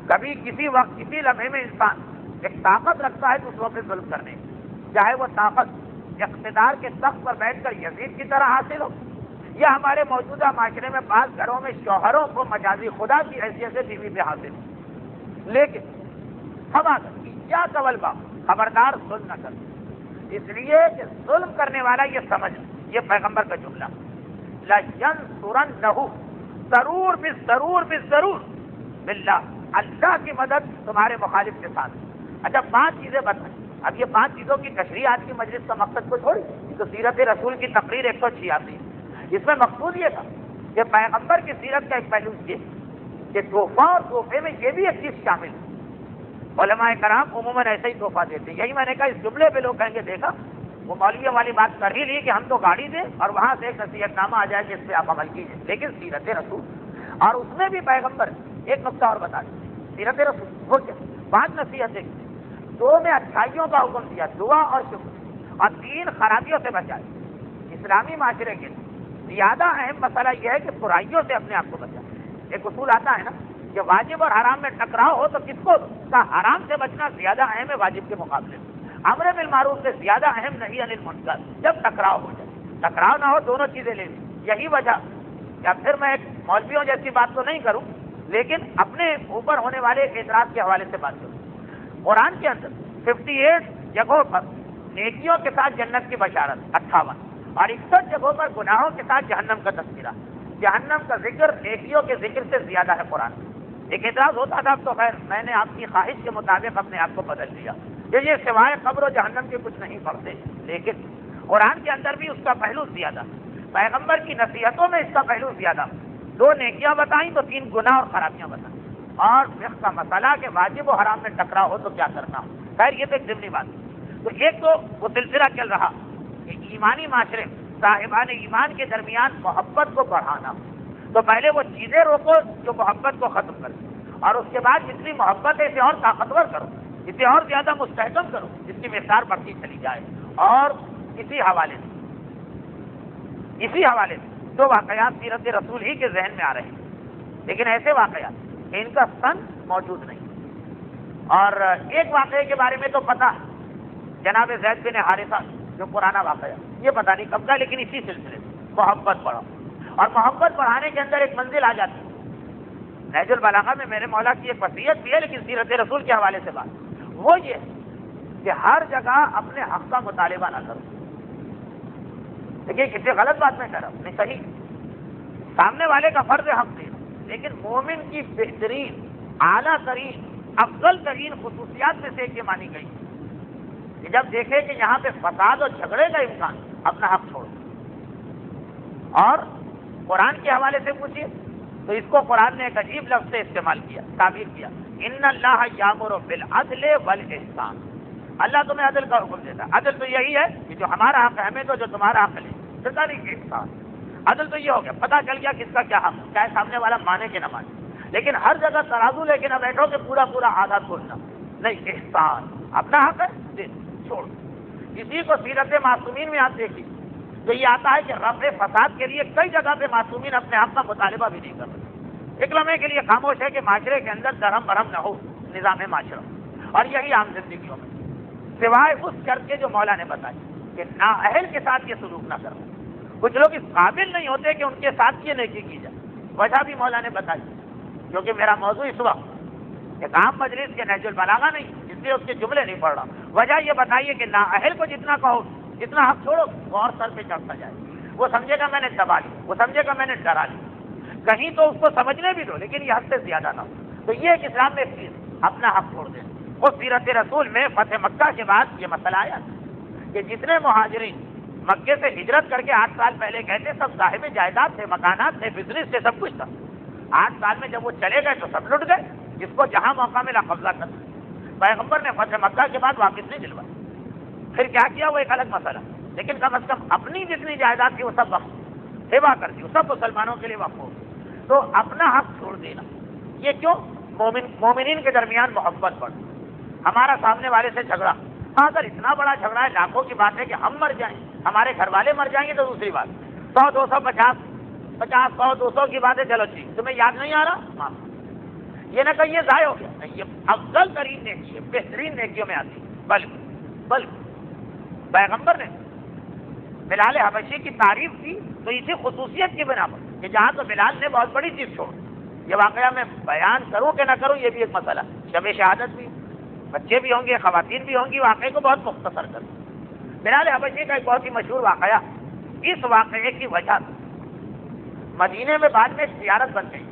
کبھی کسی وقت کسی لمحے میں انسان ایک طاقت رکھتا ہے دوسروں پہ ظلم کرنے کی، چاہے وہ طاقت اقتدار کے تخت پر بیٹھ کر یزید کی طرح حاصل ہو، یا ہمارے موجودہ معاشرے میں بعض گھروں میں شوہروں کو مجازی خدا کی حیثیت سے بیوی پہ حاصل ہو، لیکن کیا قولبا، خبردار ظلم نہ کر، اس لیے کہ ظلم کرنے والا یہ سمجھ، یہ پیغمبر کا جملہ، لَيَنْصُرَنَّهُ، ضرور بالضرور باللہ، اللہ کی مدد تمہارے مخالف کے ساتھ۔ اچھا 5 چیزیں بتائیں، اب یہ 5 چیزوں کی تشریح آج کی مجلس کا مقصد کو چھوڑی، تو سیرت رسول کی تقریر 186، اس میں مقصود یہ تھا کہ پیغمبر کی سیرت کا ایک پہلو یہ کہ تحفہ اور تحفے میں یہ بھی ایک چیز شامل ہے، علماء کرام عموماً ایسے ہی تحفہ دیتے ہیں، یہی میں نے کہا اس جملے پہ لوگ کہیں گے دیکھا وہ مولویوں والی بات کر ہی لی کہ ہم تو گاڑی دیں اور وہاں سے ایک نصیحت نامہ آ جائے جس پہ آپ عمل کیجیے، لیکن سیرت رسول، اور اس میں بھی پیغمبر ایک نقطہ اور بتا دیں، سیرت رسول وہ کیا 5 نصیحتیں، 2 میں اچھائیوں کا حکم دیا، دعا اور شکر، اور 3 خرابیوں سے بچائے۔ اسلامی معاشرے کے زیادہ اہم مسئلہ یہ ہے کہ برائیوں سے اپنے آپ کو بچائے۔ ایک اصول آتا ہے نا کہ واجب اور حرام میں ٹکراؤ ہو تو کس کو کا حرام سے بچنا زیادہ اہم ہے واجب کے مقابلے میں، امر بالمعروف سے زیادہ اہم نہیں عن المنکر۔ جب ٹکراؤ ہو جائے، ٹکراؤ نہ ہو دونوں چیزیں لے لیں، یہی وجہ، یا پھر میں ایک مولویوں جیسی بات تو نہیں کروں لیکن اپنے اوپر ہونے والے اعتراض کے حوالے سے بات کروں۔ قرآن کے اندر 58 جگہوں پر نیکیوں کے ساتھ جنت کی بشارت، 58، اور 61 جگہوں پر گناہوں کے ساتھ جہنم کا تذکرہ۔ جہنم کا ذکر نیکیوں کے ذکر سے زیادہ ہے قرآن میں۔ ایک اعتراض ہوتا تھا، اب تو خیر میں نے آپ کی خواہش کے مطابق اپنے آپ کو بدل دیا کہ یہ سوائے قبر و جہنم کے کچھ نہیں پڑھتے، لیکن قرآن کے اندر بھی اس کا پہلو زیادہ، پیغمبر کی نصیحتوں میں اس کا پہلو زیادہ۔ 2 نیکیاں بتائیں تو 3 گناہ اور خرابیاں بتائیں، اور فقہ کا مسئلہ کہ واجب و حرام میں ٹکراؤ ہو تو کیا کرنا ہو۔ خیر یہ تو ایک ضمنی بات ہے۔ تو ایک تو وہ سلسلہ چل رہا کہ ایمانی معاشرے صاحبان ایمان کے درمیان محبت کو بڑھانا، تو پہلے وہ چیزیں روکو جو محبت کو ختم کر دیں، اور اس کے بعد جتنی محبت ہے اسے اور طاقتور کرو، اسے اور زیادہ مستحکم کرو، جس کی مقدار بڑھتی چلی جائے۔ اور اسی حوالے سے 2 واقعات سیرت رسول ہی کے ذہن میں آ رہے ہیں، لیکن ایسے واقعات کہ ان کا سن موجود نہیں۔ اور ایک واقعے کے بارے میں تو پتہ جناب زید بن حارثہ، جو پرانا واقعہ، یہ پتہ نہیں کب کا، لیکن اسی سلسلے سے محبت بڑھاؤ، اور محبت بڑھانے کے اندر ایک منزل آ جاتی ہے۔ نہج البلاغہ میں میرے مولا کی ایک وصیت بھی ہے، لیکن سیرت رسول کے حوالے سے بات وہ یہ ہے کہ ہر جگہ اپنے حق کا مطالبہ نہ کرو۔ دیکھیے کتنی غلط بات میں کہہ رہا ہوں، نہیں صحیح، سامنے والے کا فرض حق دینا، لیکن مومن کی بہترین، اعلیٰ ترین، افضل ترین خصوصیات میں سے ایک یہ مانی گئی کہ جب دیکھے کہ یہاں پہ فساد اور جھگڑے کا امکان، اپنا حق چھوڑ۔ اور قرآن کے حوالے سے پوچھیے تو اس کو قرآن نے ایک عجیب لفظ سے استعمال کیا، تعبیر کیا، ان اللہ یامر بالعدل والاحسان۔ اللہ تمہیں عدل کا حکم دیتا ہے۔ عدل تو یہی ہے کہ جو ہمارا حق ہے ہمیں تو، جو تمہارا حق ہے پتہ نہیں احسان۔ عدل تو یہ ہو گیا، پتہ چل گیا کس کا کیا حق ہے، چاہے سامنے والا مانے کہ نہ مانے، لیکن ہر جگہ ترازو لے کے نہ بیٹھو کہ پورا پورا آدھا چھوڑنا، نہیں، احسان، اپنا حق ہے دے چھوڑ۔ اسی کو سیرت معصومین میں آپ دیکھیے تو یہ آتا ہے کہ رفع فساد کے لیے کئی جگہ پہ معصومین اپنے حق کا مطالبہ بھی نہیں کر رہے، ایک لمحے کے لیے خاموش ہے کہ معاشرے کے اندر درہم برہم نہ ہو، نظام معاشرہ، اور یہی عام زندگیوں میں، سوائے اس شرط کے جو مولا نے بتائی کہ نااہل کے ساتھ یہ سلوک نہ کرو۔ کچھ لوگ اس قابل نہیں ہوتے کہ ان کے ساتھ یہ نیکی کی جائے، وجہ بھی مولا نے بتائی، کیونکہ میرا موضوع اس وقت ایک عام مجلس کے نہج البلاغہ نہیں، اس لیے اس کے جملے نہیں پڑھ رہا۔ وجہ یہ بتائیے کہ نااہل کو جتنا کہو، جتنا حق چھوڑو، وہ اور سر پہ چڑھتا جائے، وہ سمجھے گا میں نے دبا لی، وہ سمجھے گا میں نے ڈرا لی، کہیں تو اس کو سمجھنے بھی دو لیکن یہ حد سے زیادہ نہ ہو۔ تو یہ ایک اسلام میں چیز، اپنا حق چھوڑ دیں۔ وہ سیرت رسول میں فتح مکہ کے بعد یہ مسئلہ آیا کہ جتنے مہاجرین مکے سے ہجرت کر کے 8 سال پہلے گئے تھے، سب صاحب جائیداد تھے، مکانات تھے، بزنس تھے، سب کچھ تھا۔ 8 سال میں جب وہ چلے گئے تو سب لٹ گئے، جس کو جہاں موقع ملا قبضہ کر دیا۔ پیغمبر نے فتح مکہ کے بعد واپس نہیں دلوائی، پھر کیا کیا وہ ایک الگ مسئلہ، لیکن کم از کم اپنی جتنی جائیداد تھی وہ سب وقف سیوا کر دی، وہ سب مسلمانوں کے لیے وقف ہو گئی۔ تو اپنا حق چھوڑ دینا، یہ کیوں؟ مومنین کے درمیان محبت بڑھ، ہمارا سامنے والے سے جھگڑا، ہاں اگر اتنا بڑا جھگڑا ہے، لاکھوں کی بات ہے کہ ہم مر جائیں، ہمارے گھر والے مر جائیں گے تو دوسری بات، 100 200 50 100 200 کی بات ہے، چلو ٹھیک، تمہیں یاد نہیں آ رہا معاف، یہ نہ کہ یہ ضائع ہو گیا، نہیں، یہ افضل ترین نیکی ہے، بہترین نیکیوں میں آتی ہے۔ بلکہ پیغمبر نے بلال حبشی کی تعریف کی تو اسی خصوصیت کی بنا پر کہ جہاں تو بلال نے بہت بڑی چیز چھوڑ، یہ واقعہ میں بیان کروں کہ نہ کروں یہ بھی ایک مسئلہ، شب شہادت بھی، بچے بھی ہوں گے، خواتین بھی ہوں گی، واقعے کو بہت مختصر کر بلال حبشی کا ایک بہت ہی مشہور واقعہ، اس واقعے کی وجہ مدینے میں بعد میں زیارت بن گئی،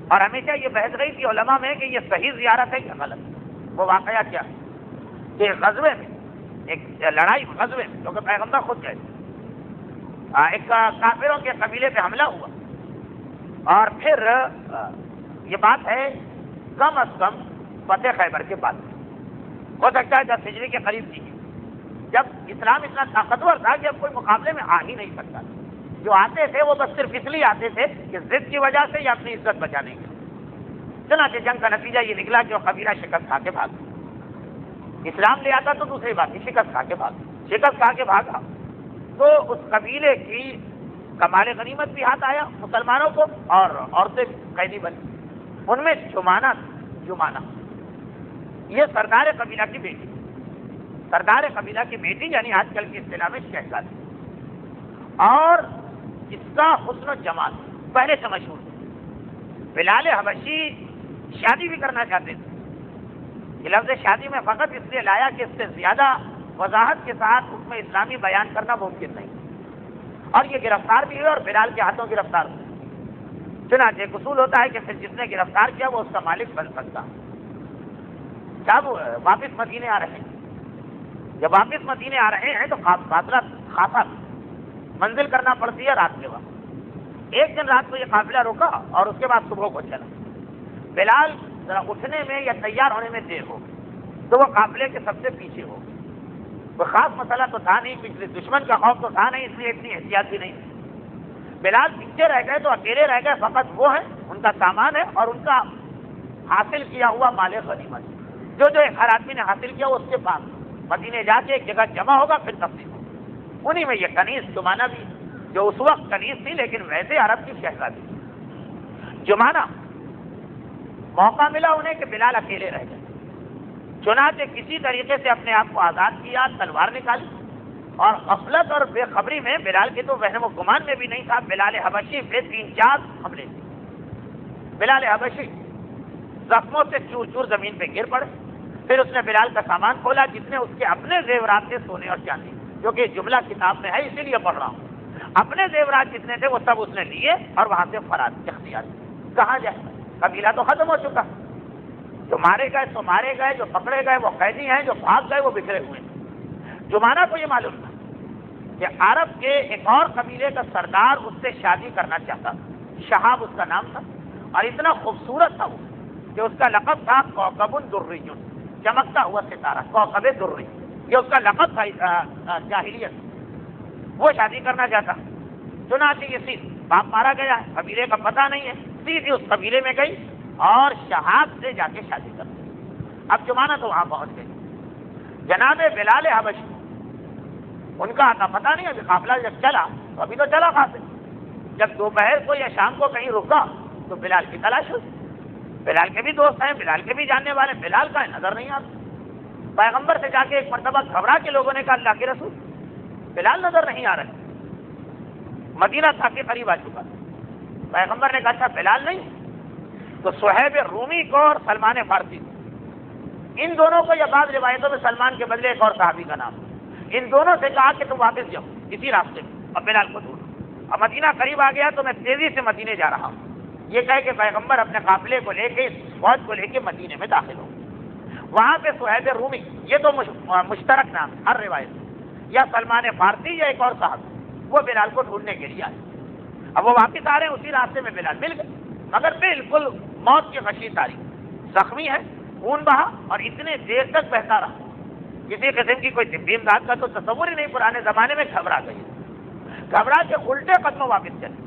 اور ہمیشہ یہ بحث رہی تھی علماء میں کہ یہ صحیح زیارت ہے یا غلط۔ وہ واقعہ کیا کہ غزوے میں، ایک لڑائی غزوے میں، کیونکہ پیغمبر خود گئے، ایک کافروں کے قبیلے پہ حملہ ہوا، اور پھر یہ بات ہے کم از کم فتح خیبر کے بعد، ہو سکتا ہے 10 ہجری کے قریب تھی، جب اسلام اتنا طاقتور تھا کہ اب کوئی مقابلے میں آ ہی نہیں سکتا. جو آتے تھے وہ بس صرف اس لیے آتے تھے کہ ضد کی وجہ سے یا اپنی عزت بچانے کے لیے. چنانچہ جنگ کا نتیجہ یہ نکلا کہ وہ قبیلہ شکست کھا کے بھاگا. اسلام لے آتا تو دوسری بات ہی شکست کھا کے بھاگا تو اس قبیلے کی کمال غنیمت بھی ہاتھ آیا مسلمانوں کو اور عورتیں قیدی بنی. ان میں جمانہ یہ سردار قبیلہ کی بیٹی یعنی آج کل کی اصطلاح میں شہزادی, اور اس کا حسن و جمال پہلے سے مشہور تھا. بلال حبشی شادی بھی کرنا چاہتے تھے. یہ لفظ شادی میں فقط اس لیے لایا کہ اس سے زیادہ وضاحت کے ساتھ حکم اسلامی بیان کرنا ممکن نہیں, اور یہ گرفتار بھی ہوئے اور بلال کے ہاتھوں گرفتار ہوئے. چنانچہ ایک اصول ہوتا ہے کہ پھر جس نے گرفتار کیا وہ اس کا مالک بن سکتا. جب واپس مدینے آ رہے ہیں تو فاصلہ خاصا منزل کرنا پڑتی ہے رات کے وقت. ایک دن رات کو یہ قافلہ رکا اور اس کے بعد صبح کو چلا. بلال ذرا اٹھنے میں یا تیار ہونے میں دیر ہو گئی تو وہ قافلے کے سب سے پیچھے ہو گئی. کوئی خاص مسئلہ تو تھا نہیں, پچھلے دشمن کا خوف تو تھا نہیں, اس لیے اتنی احتیاط بھی نہیں تھی. بلال پیچھے رہ گئے تو اکیلے رہ گئے. فقط وہ ہے, ان کا سامان ہے اور ان کا حاصل کیا ہوا مال غنیمت جو ہر آدمی نے حاصل کیا وہ اس کے پاس مدینے جا کے ایک جگہ جمع ہوگا پھر تقسیم ہوگا. انہی میں یہ کنیز جمانہ بھی, جو اس وقت کنیز تھی لیکن ویسے عرب کی شہزادی. جمانہ موقع ملا انہیں کہ بلال اکیلے رہ گئے. چنانچہ کسی طریقے سے اپنے آپ کو آزاد کیا, تلوار نکالی, اور غفلت اور بے خبری میں بلال کے تو وہم و گمان میں بھی نہیں تھا. بلال حبشی پہ 3-4 حملے تھے. بلال حبشی زخموں سے چور چور زمین پہ گر پڑے. پھر اس نے بلال کا سامان کھولا جتنے اس کے اپنے زیورات تھے, سونے اور چاندی, جو کہ جملہ کتاب میں ہے اسی لیے پڑھ رہا ہوں. اپنے زیورات جتنے تھے وہ سب اس نے لیے اور وہاں سے فرار اختیار. کہاں جائے, قبیلہ تو ختم ہو چکا. جو مارے گئے, جو پکڑے گئے وہ قیدی ہیں, جو بھاگ گئے وہ بکھرے ہوئے ہیں. جمانہ کو یہ معلوم تھا کہ عرب کے ایک اور قبیلے کا سردار اس سے شادی کرنا چاہتا تھا. شہاب اس کا نام تھا, اور اتنا خوبصورت تھا وہ کہ اس کا لقب تھا کوكب دری, چمکتا ہوا ستارہ, کوكب دری, یہ اس کا لقب تھا جاہلیت. وہ شادی کرنا چاہتا. چنانچہ یہ باپ مارا گیا, قبیلے کا پتہ نہیں ہے, سیدھی اس قبیلے میں گئی اور شہاب سے جا کے شادی کر دی. اب جمانہ تو وہاں پہنچ گئی. جناب بلال حبشی, ان کا آتا پتہ نہیں. ابھی قافلہ جب چلا تو ابھی تو چلا کہاں سے, جب دوپہر کو یا شام کو کہیں رکا تو بلال کی تلاش ہوئی. بلال کے بھی دوست ہیں, بلال کے بھی جاننے والے, بلال کا نظر نہیں آتا. پیغمبر سے جا کے ایک مرتبہ گھبرا کے لوگوں نے کہا اللہ کے رسول بلال نظر نہیں آ رہے. مدینہ تھا کے قریب آ چکا. پیغمبر نے کہا اچھا بلال نہیں تو صہیب رومی کو اور سلمان فارسی, ان دونوں کو, یا بعض روایتوں میں سلمان کے بدلے ایک اور صحابی کا نام, ان دونوں سے کہا کہ تم واپس جاؤ اسی راستے میں اور بلال کو ڈھونڈو. اب مدینہ قریب آ گیا تو میں تیزی سے مدینے جا رہا ہوں. یہ کہہ کہ پیغمبر اپنے قافلے کو لے کے, فوج کو لے کے مدینے میں داخل ہو. وہاں پہ صہیب رومی, یہ تو مشترک نام ہر روایت میں, یا سلمان فارسی یا ایک اور صحابی, وہ بلال کو ڈھونڈنے کے لیے آئے. اب وہ واپس آ رہے ہیں, اسی راستے میں بلال مل گئے, مگر بالکل موت کی غشی تاریخ, زخمی ہے, خون بہا اور اتنے دیر تک بہتا رہا. کسی قسم کی کوئی طبی امداد کا تو تصور ہی نہیں. پرانے زمانے میں گھبرا گئی, گھبرا کے الٹے قدموں واپس چلے.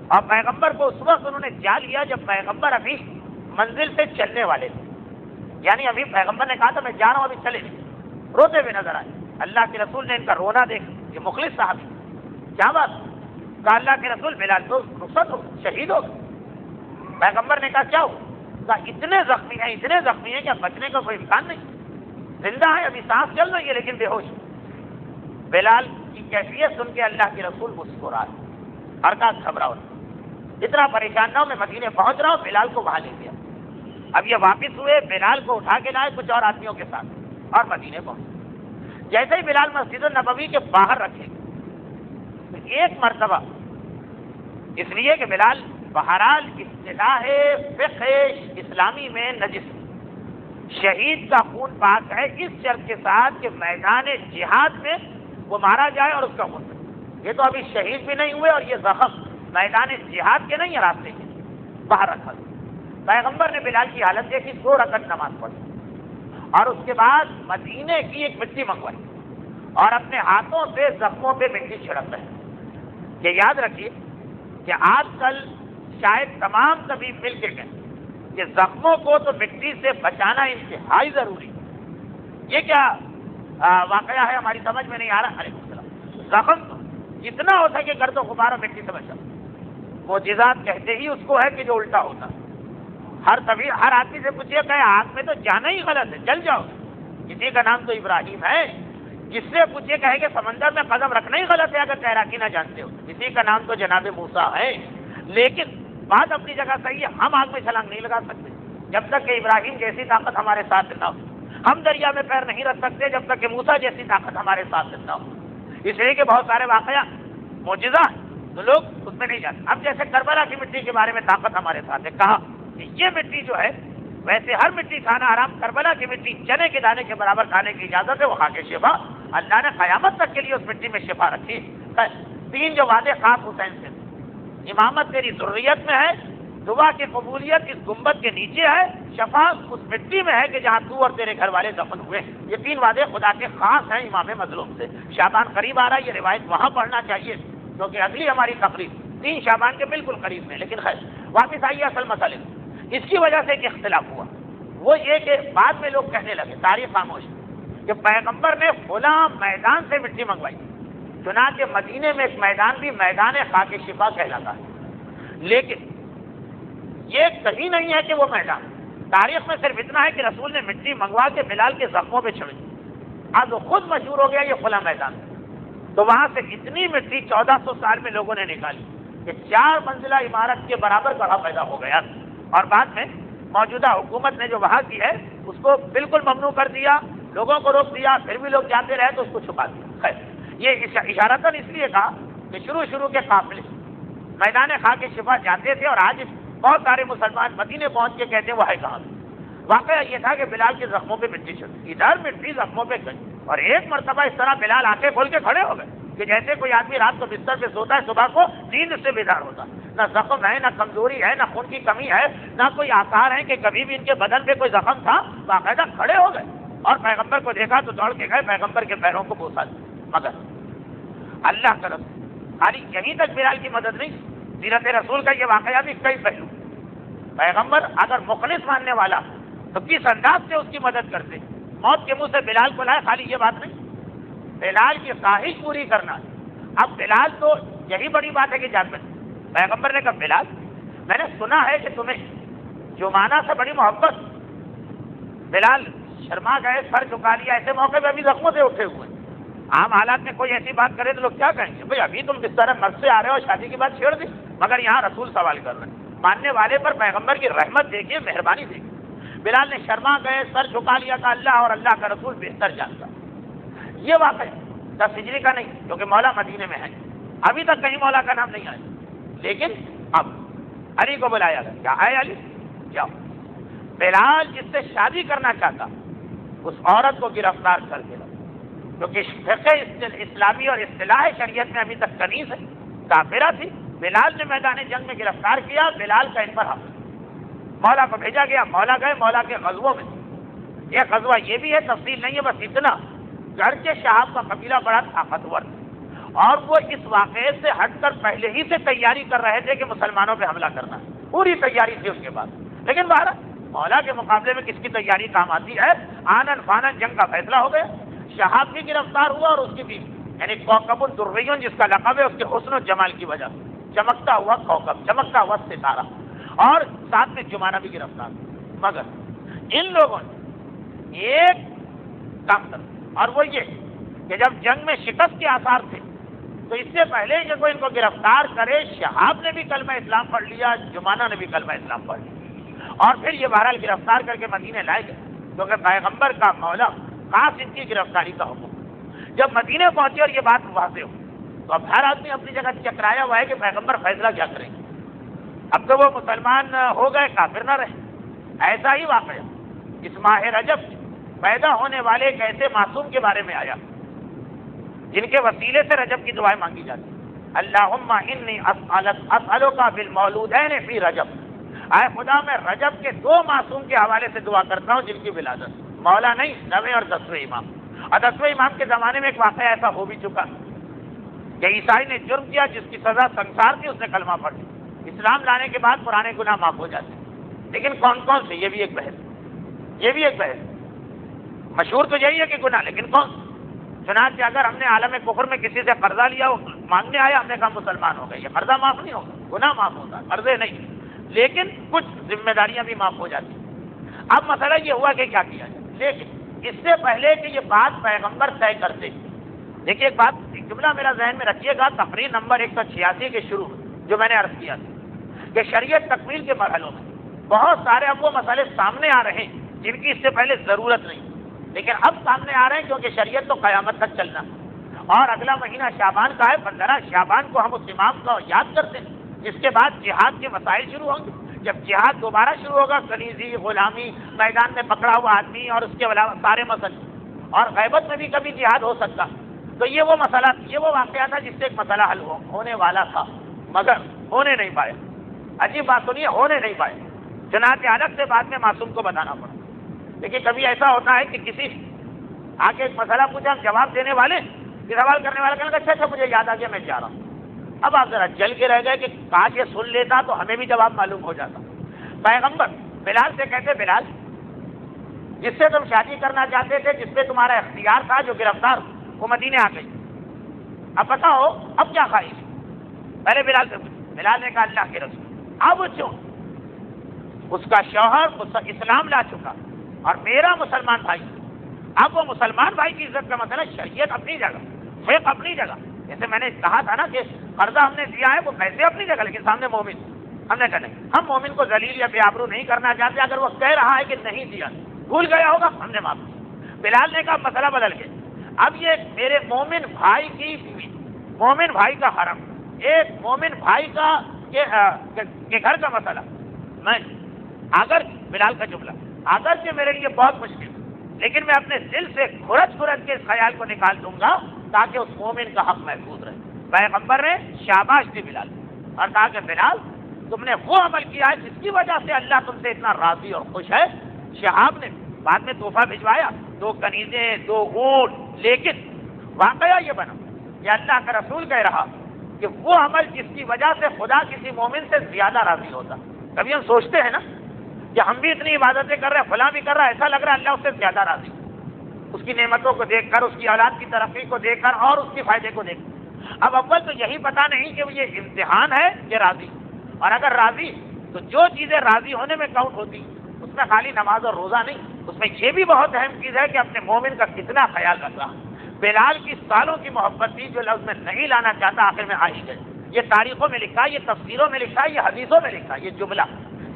اور پیغمبر کو اس وقت انہوں نے جا لیا جب پیغمبر ابھی منزل سے چلنے والے تھے, یعنی ابھی پیغمبر نے کہا تھا میں جا رہا ہوں, ابھی چلے نہیں, روتے ہوئے نظر آئے. اللہ کے رسول نے ان کا رونا دیکھا, یہ مخلص صحابی, کیا بات, کہا اللہ کے رسول بلال تو رخصت ہو, شہید ہو. پیغمبر نے کہا کیا ہو, کہا اتنے زخمی ہیں کہ اب بچنے کا کوئی امکان نہیں, زندہ ہے, ابھی سانس چل رہی ہے لیکن بے ہوش. بلال کی کیفیت سن کے اللہ کے رسول مسکرائے اور کہا گھبراؤ, اتنا پریشان نہ ہو, میں مدینے پہنچ رہا ہوں. بلال کو وہاں لے گیا. اب یہ واپس ہوئے, بلال کو اٹھا کے لائے کچھ اور آدمیوں کے ساتھ اور مدینے پہنچے. جیسے ہی بلال مسجد النبوی کے باہر رکھے ایک مرتبہ, اس لیے کہ بلال بہرحال اصطلاح فقہ اسلامی میں نجس, شہید کا خون پاک ہے, اس شرط کے ساتھ کہ میدان جہاد میں وہ مارا جائے اور اس کا خون. یہ تو ابھی شہید بھی نہیں ہوئے اور یہ زخم میدان جہاد کے نہیں ہے, راستے کے باہر رکھا. پیغمبر نے بلال کی حالت دیکھی, 2 رکعت نماز پڑھی اور اس کے بعد مدینے کی ایک مٹی منگوائی. اور اپنے ہاتھوں سے زخموں پہ مٹی چھڑک رہے ہیں. یہ یاد رکھیے کہ آج کل شاید تمام طبیب مل کے کہیں کہ زخموں کو تو مٹی سے بچانا انتہائی ضروری ہے. یہ کیا واقعہ ہے ہماری سمجھ میں نہیں آ رہا. علیکم السلام. زخم جتنا ہو سکے گرد و غبار و مٹی سے بچاؤ. معجزات کہتے ہی اس کو ہے کہ جو الٹا ہوتا. ہر آدمی سے پوچھیے کہ آگ میں تو جانا ہی غلط ہے، جل جاؤ. کسی کا نام تو ابراہیم ہے، جس سے پوچھیے کہے کہ سمندر میں قدم رکھنا ہی غلط ہے اگر تیراکی نہ جانتے ہو. کسی کا نام تو جناب موسیٰ ہے. لیکن بات اپنی جگہ صحیح ہے، ہم آگ میں چھلانگ نہیں لگا سکتے جب تک کہ ابراہیم جیسی طاقت ہمارے ساتھ نہ ہو. ہم دریا میں پیر نہیں رکھ سکتے جب تک کہ موسیٰ جیسی طاقت ہمارے ساتھ نہ ہو. اس لیے کہ بہت سارے واقعات معجزہ تو لوگ اس میں نہیں جاتے. اب جیسے کربلا کی مٹی کے بارے میں طاقت ہمارے ساتھ ہے، کہا کہ یہ مٹی جو ہے ویسے ہر مٹی کھانا حرام، کربلا کی مٹی چنے کے دانے کے برابر کھانے کی اجازت ہے. وہ کھا کے شفا، اللہ نے قیامت تک کے لیے اس مٹی میں شفا رکھی. 3 جو وعدے خاص حسین سے، امامت تیری ذریت میں ہے، دعا کی قبولیت اس گنبد کے نیچے ہے، شفا اس مٹی میں ہے کہ جہاں تو اور تیرے گھر والے دفن ہوئے. یہ 3 وعدے خدا کے خاص ہیں امام مظلوم سے. شعبان قریب آ رہا ہے، یہ روایت وہاں پڑھنا چاہیے کیونکہ اگلی ہماری تقریر 3 شعبان کے بالکل قریب میں. لیکن خیر واپس آئیے اصل مسئلے. اس کی وجہ سے ایک اختلاف ہوا، وہ یہ کہ بعد میں لوگ کہنے لگے، تاریخ خاموش، کہ پیغمبر نے فلاں میدان سے مٹی منگوائی. چنانچہ مدینے میں ایک میدان بھی میدان خاک شفا کہلاتا ہے. لیکن یہ کہیں نہیں ہے کہ وہ میدان، تاریخ میں صرف اتنا ہے کہ رسول نے مٹی منگوا کے بلال کے زخموں پہ چھڑی. اب خود مشہور ہو گیا یہ کھلا میدان. تو وہاں سے اتنی مٹی 1400 سال میں لوگوں نے نکالی کہ 4 منزلہ عمارت کے برابر گڑھا پیدا ہو گیا. اور بعد میں موجودہ حکومت نے جو وہاں کی ہے اس کو بالکل ممنوع کر دیا، لوگوں کو روک دیا، پھر بھی لوگ جاتے رہے تو اس کو چھپا دیا. خیر یہ اشارتاً اس لیے کہا کہ شروع کے قافلے میدان خاک شفا جاتے تھے اور آج بہت سارے مسلمان مدینے پہنچ کے کہتے ہیں وہ ہے کہاں. واقعہ یہ تھا کہ بلال کے زخموں پہ مٹی چھڑی، ادھر مٹی زخموں پہ گئی. اور ایک مرتبہ اس طرح بلال آنکھیں کھول کے کھڑے ہو گئے کہ جیسے کوئی آدمی رات کو بستر پہ سوتا ہے صبح کو نیند سے بیدار ہوتا. نہ زخم ہے، نہ کمزوری ہے، نہ خون کی کمی ہے، نہ کوئی آثار ہے کہ کبھی بھی ان کے بدن پہ کوئی زخم تھا. باقاعدہ کھڑے ہو گئے اور پیغمبر کو دیکھا تو دوڑ کے گئے، پیغمبر کے پیروں کو بوسا دیا. مگر اللہ طرف خالی یہیں تک بلال کی مدد نہیں، سیرت رسول کا یہ واقعہ بھی کئی پہلو. پیغمبر اگر مخلص ماننے والا تو کس انداز سے اس کی مدد کرتے. موت کے منہ سے بلال کو لائے، خالی یہ بات نہیں، بلال کی خواہش پوری کرنا. اب بلال تو یہی بڑی بات ہے کہ جان میں پیغمبر نے کہا بلال میں نے سنا ہے کہ تمہیں جمانہ سے بڑی محبت. بلال شرما گئے، سر جھکا لیا. ایسے موقع پہ ابھی زخموں سے اٹھے ہوئے. عام حالات میں کوئی ایسی بات کرے تو لوگ کیا کہیں گے، بھائی ابھی تم بستر مرد سے آ رہے ہو، شادی کی بات چھیڑ دی. مگر یہاں رسول سوال کر رہے ہیں. ماننے والے پر پیغمبر کی رحمت دیکھیے، مہربانی دیکھیے. بلال نے شرما گئے، سر جھکا لیا تھا. اللہ اور اللہ کا رسول بہتر جانتا. یہ واقعہ 10 ہجری کا نہیں کیونکہ مولا مدینے میں ہے، ابھی تک کہیں مولا کا نام نہیں آیا. لیکن اب علی کو بلایا گیا. کیا آئے علی جاؤ. بلال جس سے شادی کرنا چاہتا اس عورت کو گرفتار کر کے کیونکہ فقہ اسلامی اور اصطلاح شریعت میں ابھی تک کنیز ہے، کافرہ تھی. بلال نے میدان جنگ میں گرفتار کیا. بلال کا ان پر حق. مولا کو بھیجا گیا. مولا گئے مولا کے غزووں میں. یہ غزوہ یہ بھی ہے، تفصیل نہیں ہے، بس اتنا گھر کے شہاب کا قبیلہ بڑا طاقتور اور وہ اس واقعے سے ہٹ کر پہلے ہی سے تیاری کر رہے تھے کہ مسلمانوں پہ حملہ کرنا. پوری تیاری تھی اس کے بعد. لیکن بہرحال مولا کے مقابلے میں کس کی تیاری کام آتی ہے. آنن فانن جنگ کا فیصلہ ہو گیا. شہاب بھی گرفتار ہوا اور اس کی بیوی یعنی کوکب الدریون جس کا لقب ہے اس کے حسن و جمال کی وجہ سے، چمکتا ہوا کوکب، چمکتا ہوا ستارہ. اور ساتھ میں جمانہ بھی گرفتار. مگر ان لوگوں نے ایک کام کر اور وہ یہ کہ جب جنگ میں شکست کے آثار تھے تو اس سے پہلے کہ کوئی ان کو گرفتار کرے، شہاب نے بھی کلمہ اسلام پڑھ لیا، جمانہ نے بھی کلمہ اسلام پڑھ لیا اور پھر یہ بہرحال گرفتار کر کے مدینے لائے گئے کیونکہ پیغمبر کا مولا خاص ان کی گرفتاری کا حکم. جب مدینے پہنچے اور یہ بات واضح ہو تو اب ہر آدمی اپنی جگہ چکرایا ہوا ہے کہ پیغمبر فیصلہ کیا کریں گے. اب تو وہ مسلمان ہو گئے، کافر نہ رہے. ایسا ہی واقعہ اس ماہ رجب پیدا ہونے والے ایک ایسے معصوم کے بارے میں آیا جن کے وسیلے سے رجب کی دعائیں مانگی جاتی. اللہم انی اسألک بالمولودین فی رجب. اے خدا میں رجب کے 2 معصوم کے حوالے سے دعا کرتا ہوں جن کی ولادت، مولا نہیں 9ویں اور 10ویں امام. اور 10ویں امام کے زمانے میں ایک واقعہ ایسا ہو بھی چکا کہ عیسائی نے جرم کیا جس کی سزا سنسار تھی، اس نے کلمہ پڑھ لیا، اسلام لانے کے بعد پرانے گناہ معاف ہو جاتے ہیں، لیکن کون کون سے، یہ بھی ایک بحث مشہور تو یہی ہے کہ گناہ، لیکن کون؟ چنانچہ اگر ہم نے عالم کفر میں کسی سے قرضہ لیا، وہ مانگنے آیا، ہم نے کہا مسلمان ہو گئے، یہ قرضہ معاف نہیں ہوگا، گناہ معاف ہوتا، قرضے نہیں، لیکن کچھ ذمہ داریاں بھی معاف ہو جاتی ہیں۔ اب مسئلہ یہ ہوا کہ کیا کیا جائے، لیکن اس سے پہلے کہ یہ بات پیغمبر طے کرتے، دیکھیے ایک جملہ میرا ذہن میں رکھیے گا، تقریر نمبر 186 کے شروع جو میں نے عرض کیا تھا کہ شریعت تکمیل کے مرحلوں میں بہت سارے اب وہ مسئلے سامنے آ رہے ہیں جن کی اس سے پہلے ضرورت نہیں، لیکن اب سامنے آ رہے ہیں کیونکہ شریعت تو قیامت تک چلنا، اور اگلا مہینہ شعبان کا ہے، 15 شعبان کو ہم اس امام کو یاد کرتے ہیں، جس کے بعد جہاد کے مسائل شروع ہوں گے، جب جہاد دوبارہ شروع ہوگا، کنیزی، غلامی، میدان میں پکڑا ہوا آدمی اور اس کے علاوہ سارے مسئلے، اور غیبت میں بھی کبھی جہاد ہو سکتا، تو یہ وہ مسئلہ، یہ وہ واقعہ تھا جس سے ایک مسئلہ حل ہونے والا تھا، مگر ہونے نہیں پایا۔ عجیب بات سنیے، ہونے نہیں پائے، چنانچہ الگ سے بعد میں معصوم کو بتانا پڑا۔ لیکن کبھی ایسا ہوتا ہے کہ کسی آگے ایک مسئلہ پوچھا، ہم جواب دینے والے، سوال کرنے والا کہنے لگا اچھا مجھے یاد آ گیا، میں جا رہا ہوں۔ اب آپ ذرا جل کے رہ گئے کہ کاش یہ سن لیتا تو ہمیں بھی جواب معلوم ہو جاتا۔ پیغمبر بلال سے کہتے، بلال جس سے تم شادی کرنا چاہتے تھے، جس پہ تمہارا اختیار تھا، جو گرفتار وہ مدینے آ گئی، اب بتاؤ اب کیا خواہش؟ پہلے بلال سے پوچھا، بلال نے کہا اللہ کے رسول، اب جو اس کا شوہر اسلام لا چکا اور میرا مسلمان بھائی، اب وہ مسلمان بھائی کی عزت کا مسئلہ، شریعت اپنی جگہ، فقہ اپنی جگہ، جیسے میں نے کہا تھا نا کہ قرضہ ہم نے دیا ہے وہ پیسے اپنی جگہ، لیکن سامنے مومن، ہم نے کہا نہیں، ہم مومن کو ذلیل یا بے آبرو نہیں کرنا چاہتے، اگر وہ کہہ رہا ہے کہ نہیں دیا، بھول گیا ہوگا، ہم نے معاف کیا۔ بلال نے کہا مسئلہ بدل گیا، اب یہ میرے مومن بھائی کی بیوی، مومن بھائی کا حرم، ایک مومن بھائی کا کے گھر کا مسئلہ، میں اگر بلال کا جملہ اگرچہ میرے لیے بہت مشکل، لیکن میں اپنے دل سے کھرچ کے اس خیال کو نکال دوں گا تاکہ اس مومن کا حق محفوظ رہے۔ پیغمبر نے شاباش دی بلال اور کہا کہ بلال تم نے وہ عمل کیا ہے جس کی وجہ سے اللہ تم سے اتنا راضی اور خوش ہے۔ شہاب نے بعد میں تحفہ بھجوایا، 2 کنیزیں، 2 اونٹ، لیکن واقعہ یہ بنا کہ اللہ کا رسول کہہ رہا کہ وہ عمل جس کی وجہ سے خدا کسی مومن سے زیادہ راضی ہوتا۔ کبھی ہم سوچتے ہیں نا کہ ہم بھی اتنی عبادتیں کر رہے ہیں، فلاں بھی کر رہا ہے، ایسا لگ رہا ہے اللہ اس سے زیادہ راضی، اس کی نعمتوں کو دیکھ کر، اس کی اولاد کی ترقی کو دیکھ کر اور اس کے فائدے کو دیکھ کر۔ اب اول تو یہی پتہ نہیں کہ یہ امتحان ہے کہ راضی، اور اگر راضی تو جو چیزیں راضی ہونے میں کاؤنٹ ہوتی اس میں خالی نماز اور روزہ نہیں، اس میں یہ بھی بہت اہم چیز ہے کہ اپنے مومن کا کتنا خیال رکھ رہا۔ بلال کی سالوں کی محبت تھی جو لفظ میں نہیں لانا چاہتا، آخر میں آ ہی گئے۔ یہ تاریخوں میں لکھا ہے، یہ تفسیروں میں لکھا ہے، یہ حدیثوں میں لکھا ہے، یہ جملہ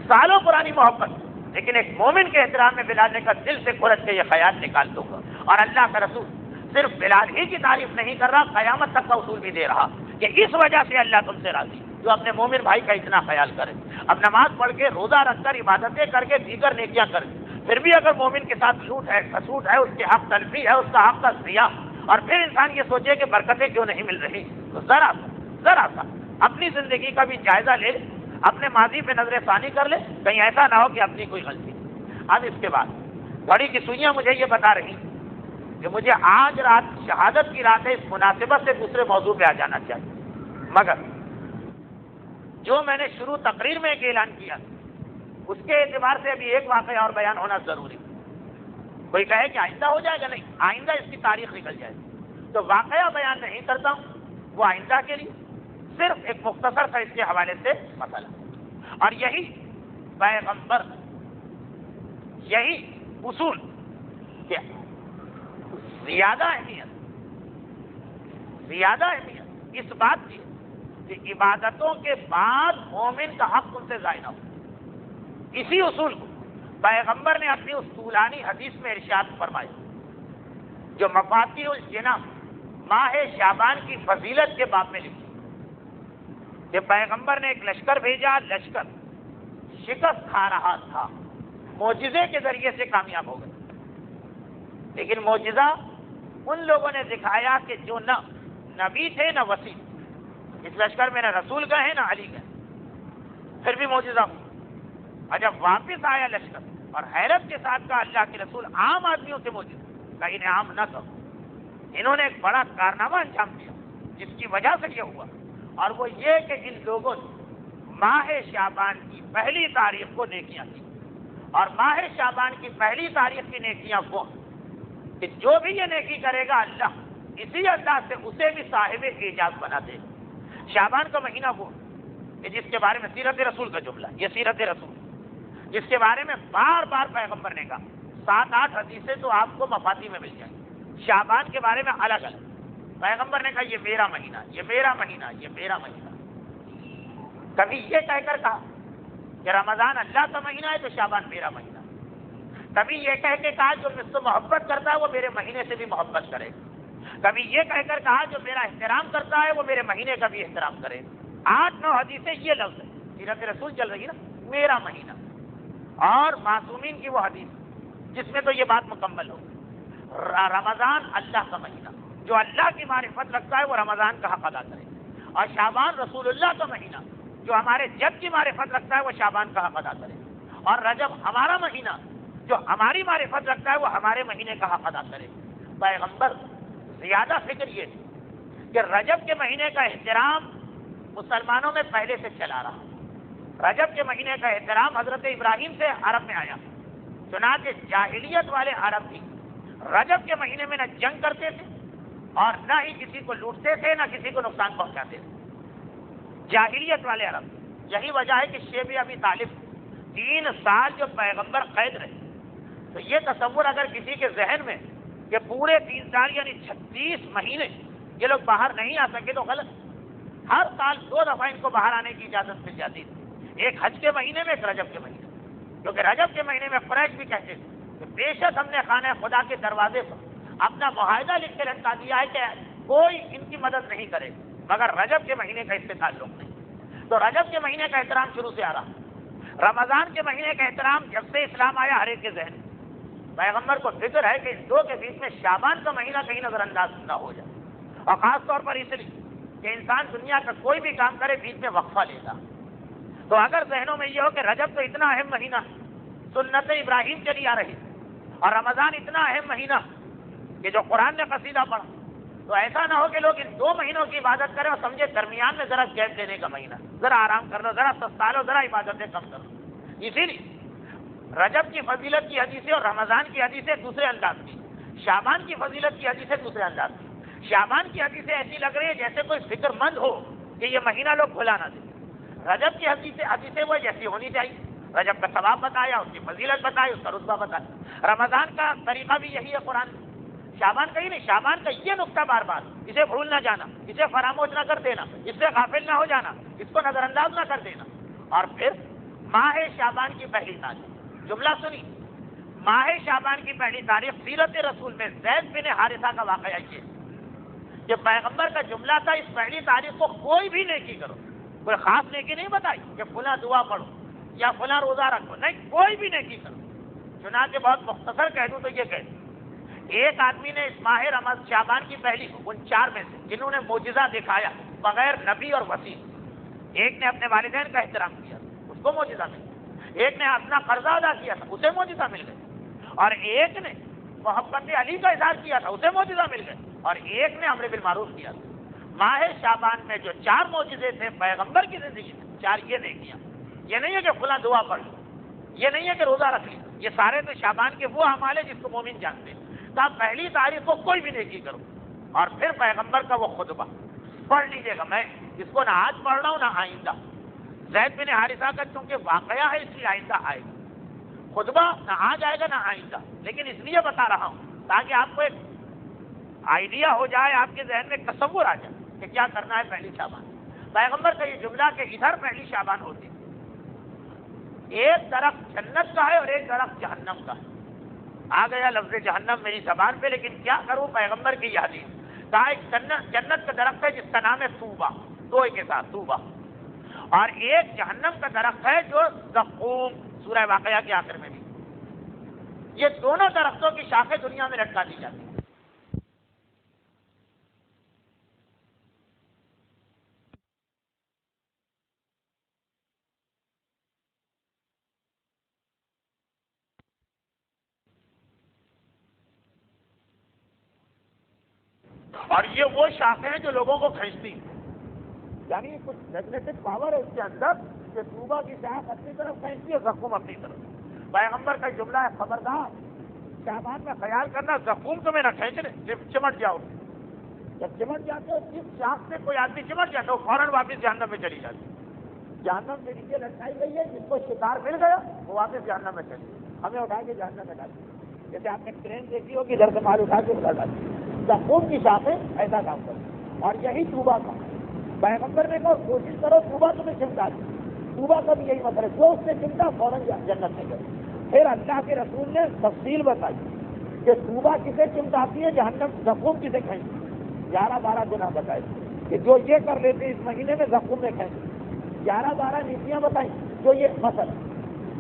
سالوں پرانی محبت، لیکن ایک مومن کے احترام میں بلال نے کہا دل سے کھرچ کے یہ خیال نکال دوں گا۔ اور اللہ کا رسول صرف بلال ہی کی تعریف نہیں کر رہا، قیامت تک کا اصول بھی دے رہا کہ اس وجہ سے اللہ تم سے راضی جو اپنے مومن بھائی کا اتنا خیال کرے، اب نماز پڑھ کے، روزہ رکھ کر، عبادتیں کر کے، دیگر نیکیاں کرے، پھر بھی اگر مومن کے ساتھ لوٹ ہے، کھسوٹ ہے، اس کے حق تلفی ہے، اس کا حق کا ضیاع، اور پھر انسان یہ سوچے کہ برکتیں کیوں نہیں مل رہی، تو ذرا سا اپنی زندگی کا بھی جائزہ لے لے، اپنے ماضی پہ نظر ثانی کر لے، کہیں ایسا نہ ہو کہ اپنی کوئی غلطی۔ اب اس کے بعد گھڑی کی سوئیاں مجھے یہ بتا رہی کہ مجھے آج رات شہادت کی رات ہے، اس مناسبت سے دوسرے موضوع پہ آ جانا چاہیے، مگر جو میں نے شروع تقریر میں ایک اعلان کیا اس کے اعتبار سے ابھی ایک واقعہ اور بیان ہونا ضروری۔ کوئی کہے کہ آئندہ ہو جائے گا، نہیں، آئندہ اس کی تاریخ نکل جائے گی، تو واقعہ بیان نہیں کرتا ہوں، وہ آئندہ کے لیے صرف ایک مختصر سا اس کے حوالے سے مسئلہ، اور یہی پیغمبر، یہی اصول کہ زیادہ اہمیت اس بات کی کہ عبادتوں کے بعد مومن کا حق ان سے ضائع نہ ہو، اسی اصول کو پیغمبر نے اپنی اس طولانی حدیث میں ارشاد فرمایا جو مفاتیح الجنان ماہ شعبان کی فضیلت کے باب میں لکھی کہ پیغمبر نے ایک لشکر بھیجا، لشکر شکست کھا رہا تھا، معجزے کے ذریعے سے کامیاب ہو گئے، لیکن معجزہ ان لوگوں نے دکھایا کہ جو نہ نبی تھے نہ وسیع، اس لشکر میں نہ رسول گئے نہ علی گئے، پھر بھی معجزہ ہوا۔ اور جب واپس آیا لشکر اور حیرت کے ساتھ کہا اللہ کے رسول عام آدمیوں سے معجزہ، کا انعام نہ کرو. انہوں نے ایک بڑا کارنامہ انجام دیا جس کی وجہ سے یہ ہوا، اور وہ یہ کہ ان لوگوں نے ماہ شعبان کی پہلی تاریخ کو نیکیاں کی. اور ماہ شعبان کی پہلی تاریخ کی نیکیاں وہ کہ جو بھی یہ نیکی کرے گا اللہ اسی انداز سے اسے بھی صاحب اعجاز بنا دے. شعبان کا مہینہ وہ کہ جس کے بارے میں سیرت رسول کا جملہ، یہ سیرت رسول جس کے بارے میں بار بار پیغمبر نے کہا. 7-8 حدیثیں تو آپ کو مفاتی میں مل جائیں. شعبان کے بارے میں الگ الگ پیغمبر نے کہا یہ میرا مہینہ، یہ میرا مہینہ، یہ میرا مہینہ. کبھی یہ کہہ کر کہا کہ رمضان اللہ کا مہینہ ہے تو شعبان میرا مہینہ. کبھی یہ کہہ کے کہا جو مجھ سے محبت کرتا ہے وہ میرے مہینے سے بھی محبت کرے. کبھی یہ کہہ کر کہا جو میرا احترام کرتا ہے وہ میرے مہینے کا بھی احترام کرے. 8-9 حدیثیں یہ لفظ ہے. سیرت رسول چل رہی ہے نا، میرا مہینہ. اور معصومین کی وہ حدیث جس میں تو یہ بات مکمل ہو. رمضان اللہ کا مہینہ، جو اللہ کی معرفت رکھتا ہے وہ رمضان کا حق ادا کرے. اور شعبان رسول اللہ کا مہینہ، جو ہمارے جب کی معرفت رکھتا ہے وہ شعبان کا حق ادا کرے. اور رجب ہمارا مہینہ، جو ہماری معرفت رکھتا ہے وہ ہمارے مہینے کا حق ادا کرے. پیغمبر زیادہ فکر یہ تھی کہ رجب کے مہینے کا احترام مسلمانوں میں پہلے سے چلا رہا. رجب کے مہینے کا احترام حضرت ابراہیم سے عرب میں آیا. چنانچہ جاہلیت والے عرب بھی رجب کے مہینے میں نہ جنگ کرتے تھے اور نہ ہی کسی کو لوٹتے تھے نہ کسی کو نقصان پہنچاتے تھے. جاہلیت والے عرب. یہی وجہ ہے کہ شیب ابی طالب 3 سال جو پیغمبر قید رہے. تو یہ تصور اگر کسی کے ذہن میں کہ پورے 3 سال یعنی 36 مہینے یہ لوگ باہر نہیں آ سکے تو غلط. ہر سال 2 دفعہ ان کو باہر آنے کی اجازت مل جاتی تھی. ایک حج کے مہینے میں، ایک رجب کے مہینے میں. کیونکہ رجب کے مہینے میں قریش بھی کہتے تھے کہ بے شک ہم نے خانہ خدا کے دروازے پر اپنا معاہدہ لکھ کے لٹکا دیا ہے کہ کوئی ان کی مدد نہیں کرے مگر رجب کے مہینے کا اس سے تعلق نہیں. تو رجب کے مہینے کا احترام شروع سے آ رہا. رمضان کے مہینے کا احترام جب سے اسلام آیا ہر ایک کے ذہن میں. پیغمبر کو فکر ہے کہ اس 2 کے بیچ میں شعبان کا مہینہ کہیں نظر انداز نہ ہو جائے. اور خاص طور پر اس لیے کہ انسان دنیا کا کوئی بھی کام کرے بیچ میں وقفہ لے گا. تو اگر ذہنوں میں یہ ہو کہ رجب تو اتنا اہم مہینہ سنت ابراہیم چلی آ رہی اور رمضان اتنا اہم مہینہ کہ جو قرآن نے قصیدہ پڑھا، تو ایسا نہ ہو کہ لوگ ان 2 مہینوں کی عبادت کریں اور سمجھے درمیان میں ذرا گیپ دینے کا مہینہ، ذرا آرام کر لو، ذرا سستا لو، ذرا عبادتیں کم کر لو. اسی لیے رجب کی فضیلت کی حدیثیں اور رمضان کی حدیثیں دوسرے انداز کی. شعبان کی فضیلت کی حدیثیں دوسرے انداز کی. شعبان کی حدیثیں ایسی لگ رہی ہے جیسے کوئی فکر مند ہو کہ یہ مہینہ لوگ بھلا نہ دیں. رجب کی حدیثیں وہ جیسی ہونی چاہیے. رجب کا ثواب بتایا، اس کی فضیلت بتائی، اس کا رتبہ بتایا. رمضان کا طریقہ بھی یہی ہے قرآن میں. شعبان کا ہی نہیں، شعبان کا یہ نقطہ بار بار اسے بھول نہ جانا، اسے فراموش نہ کر دینا، اس سے غافل نہ ہو جانا، اس کو نظر انداز نہ کر دینا. اور پھر ماہ شعبان کی پہلی تاریخ، جملہ سنی، ماہ شعبان کی پہلی تاریخ سیرت رسول میں زید بن حارثہ کا واقعہ یہ کہ پیغمبر کا جملہ تھا اس پہلی تاریخ کو کوئی بھی نیکی کرو. کوئی خاص نیکی نہیں بتائی کہ فلاں دعا پڑھو یا فلاں روزہ رکھو، نہیں، کوئی بھی نیکی کرو. چنانچہ بہت مختصر کہہ دوں تو یہ کہہ دوں، ایک آدمی نے اس ماہ رمضان شعبان کی پہلی کو، ان 4 میں سے جنہوں نے معجزہ دکھایا بغیر نبی اور وسیع، ایک نے اپنے والدین کا احترام کیا، اس کو معجزہ مل گیا. ایک نے اپنا قرضہ ادا کیا تھا، اسے معجزہ مل گیا. اور ایک نے محبت علی کا اظہار کیا تھا، اسے معجزہ مل گیا. اور ایک نے امر بالمعروف کیا تھا. ماہ شعبان میں جو 4 معجزے تھے پیغمبر کی زندگی میں، 4 یہ نہیں کیا. یہ نہیں ہے کہ فلاں دعا پڑھ لو، یہ نہیں ہے کہ روزہ رکھ لیں، یہ سارے تو شعبان کے وہ اعمال ہیں جس کو مومن جانتے ہیں. تو آپ پہلی تاریخ کو کوئی بھی نیکی کرو. اور پھر پیغمبر کا وہ خطبہ پڑھ لیجیے گا. میں اس کو نہ آج پڑھ رہا ہوں نہ آئندہ. زید بن حارثہ کا چونکہ واقعہ ہے اس لیے آئندہ آئے گا. خطبہ نہ آج آئے گا نہ آئندہ، لیکن اس لیے بتا رہا ہوں تاکہ آپ کو ایک آئیڈیا ہو جائے، آپ کے ذہن میں تصور آ جائے کہ کیا کرنا ہے پہلی شعبان. پیغمبر کا یہ جملہ کہ ادھر پہلی شعبان ہوتی ہے. ایک درخت جنت کا ہے اور ایک درخت جہنم کا ہے. آ گیا لفظ جہنم میری زبان پہ، لیکن کیا کروں، پیغمبر کی یہ حدیث کہا ایک جنت کا درخت ہے جس کا نام ہے توبہ، 2 کے ساتھ توبہ، اور ایک جہنم کا درخت ہے جو زقوم، سورہ واقعہ کے آخر میں بھی. یہ دونوں درختوں کی شاخیں دنیا میں لٹکا دی جاتی ہیں. اور یہ وہ شاخیں ہیں جو لوگوں کو کھینچتی ہیں، یعنی کچھ میگنیٹک پاور ہے اس کے اندر کہ طوبہ کی شاخ اپنی طرف کھینچتی ہے، زقوم اپنی طرف۔ پیغمبر کا جملہ ہے، خبردار شعبان میں خیال کرنا زقوم تمہیں نہ کھینچ لے، چمٹ جاؤ۔ جب چمٹ جاتے ہو جس شاخ سے کوئی آدمی چمٹ جاتا ہو فوراً واپس جہنم میں چلی جاتی ہے۔ جہنم سے نیچے لٹکائی گئی ہے، جس کو شکار مل گیا وہ واپس جہنم میں چلی، ہمیں اٹھا کے جہنم میں ڈالی۔ جیسے آپ نے ٹرین دیکھی ہوگی، ادھر سے مال اٹھا کے ادھر ڈالی۔ زقوم کی شاخیں ایسا کام کرتی، اور یہی طوبہ کا پیغمبر نے کہا کوشش کرو طوبہ تمہیں چمٹا دے۔ طوبہ کا بھی یہی مطلب ہے، جو اس سے چمٹا فوراً جنت میں گئے۔ پھر اللہ کے رسول نے تفصیل بتائی کہ طوبہ کسے چمٹاتی ہے، جہنم زقوم کسے کھینچتی ہے۔ 11-12 گناہ بتائے کہ جو یہ کر لیتے اس مہینے میں زقوم میں کھینچتے۔ 11-12 نیتیاں بتائیں جو یہ مثلا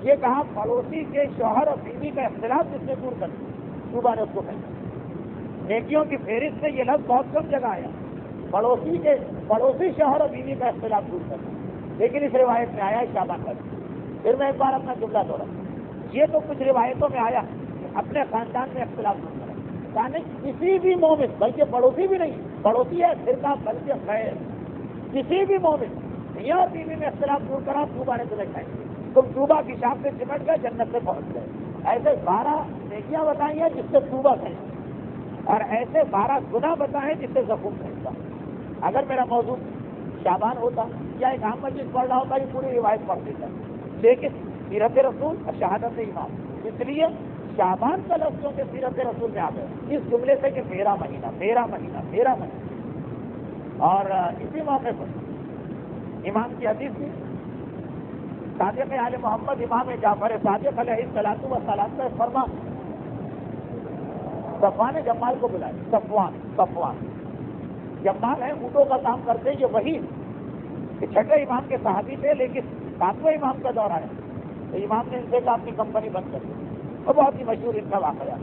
یہ کہا پڑوسی کے شوہر اور بیوی کا اختلاف جس نے دور کر دیا، طوبہ نے اس کو کھینچا۔ نیکیوں کی فہرست میں یہ لفظ بہت کم جگہ آیا، پڑوسی شوہر اور بیوی کا اختلاف دور کر دیا، لیکن اس روایت میں آیا ہے شعبان کا۔ پھر میں ایک بار اپنا جملہ دوہرا، یہ تو کچھ روایتوں میں آیا کہ اپنے خاندان میں اختلاف دور کرا، یعنی کسی بھی مومن، بلکہ پڑوسی بھی نہیں، پڑوسی ہے فرقہ بلکہ خیر، کسی بھی مومن میاں اور بیوی میں اختلاف دور کرا، طوبہ نے تمہیں کھائیں گے، تم طوبہ کی شاخ سے چمٹ گئے، جنت سے پہنچ گئے۔ ایسے 12 نیکیاں بتائی ہیں جس سے طوبہ کھینچا، اور ایسے 12 گناہ بتائے جس سے زقوم کھینچتا۔ اگر میرا موضوع شعبان ہوتا یا ایک عام مجلس پڑھ رہا ہوتا یہ پوری روایت پڑھ دیتا، لیکن سیرت رسول اور شہادت امام، اس لیے شعبان کا لفظوں کے سیرت رسول میں آ گئے اس جملے سے کہ میرا مہینہ میرا مہینہ میرا مہینہ۔ اور اسی موقع پر امام کی حدیث بھی، صادق آل محمد امام جعفر صادق علیہ الصلوۃ والسلام کا فرمان، صفوان جمال کو بلائے، صفوان جمال ہے، اونٹوں کا کام کرتے یہ وہی کہ چھٹے امام کے صحابی تھے، لیکن 7ویں امام کا دور آیا تو امام نے ان سے کہا اپنی کمپنی بند کر دی، اور بہت ہی مشہور ان کا واقعہ۔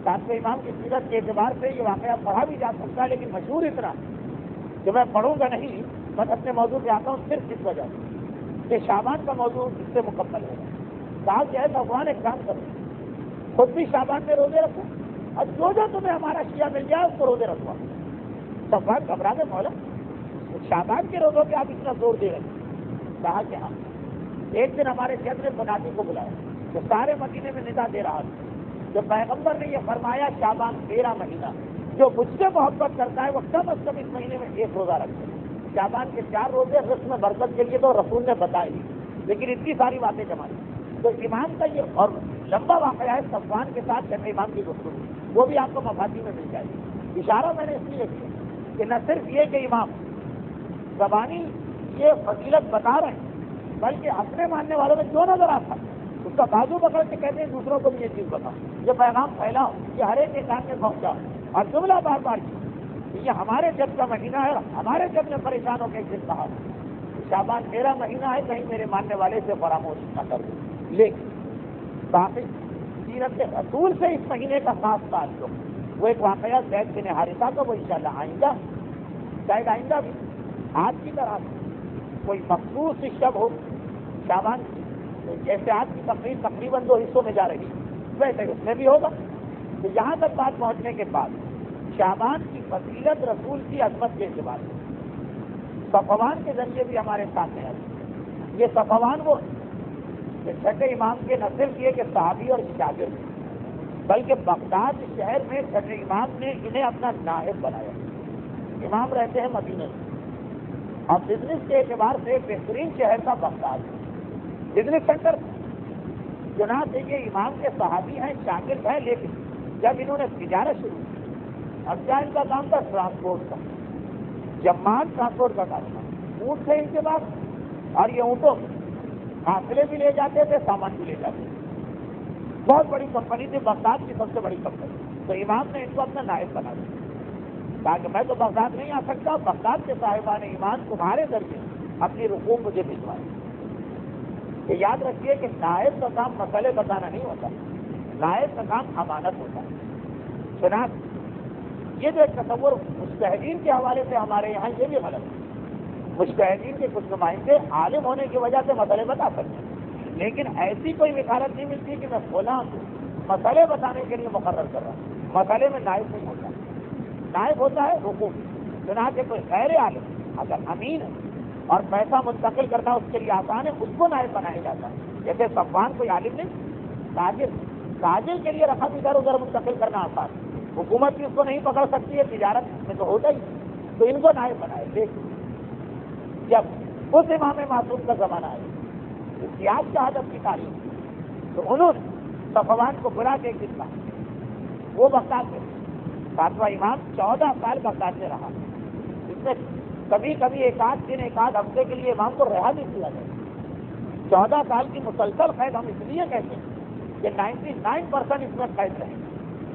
7ویں امام کی سیرت کے اعتبار سے یہ واقعہ پڑھا بھی جا سکتا ہے، لیکن مشہور اتنا کہ میں پڑھوں گا نہیں، بس اپنے موضوع پہ آتا ہوں صرف اس وجہ سے کہ شعبان کا موضوع اس سے مکمل ہے۔ کہا کہ ہے صفوان ایک کام کرو، خود بھی شعبان میں روزے رکھو، اور جو تمہیں ہمارا شیعہ مل جائے اس کو روزے رکھوا۔ صفوان گھبرا کے مولا شعبان کے روزوں پہ آپ اتنا زور دے رہے؟ کہا کہ ہاں۔ ایک دن ہمارے شیخ نے منادی کو بلایا تو سارے مدینے میں ندا دے رہا تھا کہ پیغمبر نے یہ فرمایا شعبان 13 مہینہ، جو مجھ سے محبت کرتا ہے وہ کم از کم اس مہینے میں 1 روزہ رکھے۔ شعبان کے 4 روزے رسم برکت کے لیے تو رسول نے بتائے، لیکن اتنی ساری باتیں جمع تو امام کا یہ اور لمبا واقعہ ہے صفوان کے ساتھ چھٹے امام کی گفتگو، وہ بھی آپ کو مفادی میں مل جائے گی۔ اشارہ میں نے اس لیے کیا کہ نہ صرف یہ کہ امام زبانی یہ فضیلت بتا رہے ہیں، بلکہ اپنے ماننے والوں میں جو نظر آتا اس کا بازو پکڑ کے کہتے ہیں دوسروں کو بھی یہ چیز بتاؤ، یہ پیغام پھیلاؤ، یہ ہر ایک انسان میں پہنچاؤ، اور جملہ بار بار یہ ہمارے جب کا مہینہ ہے، ہمارے جب میں پریشان ہو کے ایک کہا شعبان 13 مہینہ ہے، کہیں میرے ماننے والے سے فراموش نہ کر دیں۔ لیکن باقی سیرت رسول سے اس مہینے کا خاص تعلق وہ ایک واقعہ زید بن حارثہ کا، وہ انشاءاللہ آئندہ شاید آئندہ بھی آج کی طرح کوئی مخصوص شب ہو شعبان کی، جیسے آج کی تقریب تقریباً 2 حصوں میں جا رہی ویسے اس میں بھی ہوگا۔ تو یہاں تک بات پہنچنے کے بعد شعبان کی فضیلت رسول کی عظمت کے اعتبار سے صفوان کے ذریعے بھی ہمارے سامنے ہے۔ یہ صفوان وہ چھٹے امام کے نہ صرف یہ کہ صحابی اور شاگرد، بلکہ بغداد شہر میں چھٹے امام نے انہیں اپنا نائب بنایا۔ امام رہتے ہیں مدینے میں، اور بزنس کے اعتبار سے بہترین شہر کا بغداد بزنس سینٹر، چنانچہ یہ امام کے صحابی ہیں، شاگرد ہیں، لیکن جب انہوں نے تجارت شروع کی، اب کیا ان کا کام تھا ٹرانسپورٹ کا، جمال ٹرانسپورٹ کا کام تھا، اونٹ تھے ان کے پاس، اور یہ اونٹوں حاصلے بھی لے جاتے تھے، سامان بھی لے جاتے تھے، بہت بڑی کمپنی تھی، بغداد کی سب سے بڑی کمپنی۔ تو امام نے ان کو اپنا نائب بنا دیا، تاکہ میں تو بغداد نہیں آ سکتا، بغداد کے صاحبان ایمان تمہارے ذریعے اپنی رقوم مجھے بھجوائے۔ یہ یاد رکھیے کہ نائب کا کام مسئلے بتانا نہیں ہوتا، نائب کا کام امانت ہوتا ہے۔ چنانچہ یہ جو ایک تصور مجتہدین کے حوالے سے ہمارے یہاں یہ بھی غلط ہے، مجتہدین کے کچھ نمائندے عالم ہونے کی وجہ سے مسئلے بتا سکتے ہیں، لیکن ایسی کوئی وکالت نہیں ملتی کہ میں فلاں مسئلے بتانے کے لیے مقرر کر رہا ہوں، مسئلے میں نائب نہیں ہوتا۔ نائب ہوتا ہے رکوع، چنانچہ کوئی غیر عالم اگر امین ہے اور پیسہ منتقل کرنا اس کے لیے آسان ہے اس کو نائب بنایا جاتا ہے. جیسے صفوان کوئی عالم نہیں، تاجر کے لیے رقم ادھر ادھر منتقل کرنا آسان ہے، حکومت بھی اس کو نہیں پکڑ سکتی ہے، تجارت میں تو ہوتا ہی، تو ان کو نائب بنائے. لیکن جب اس امام معصوم کا زمانہ ہے اتحاد شہادت کی تاریخ، تو انہوں نے صفوان کو بلا کے ایک دن کہا، وہ بغداد سے 7واں امام 14 سال بغداد سے رہا، اس میں کبھی کبھی ایک آدھ دن ایک آدھ ہفتے کے لیے امام کو رہا بھی کیا گیا. 14 سال کی مسلسل قید ہم اس لیے کہتے ہیں کہ 99% اس میں قید رہے،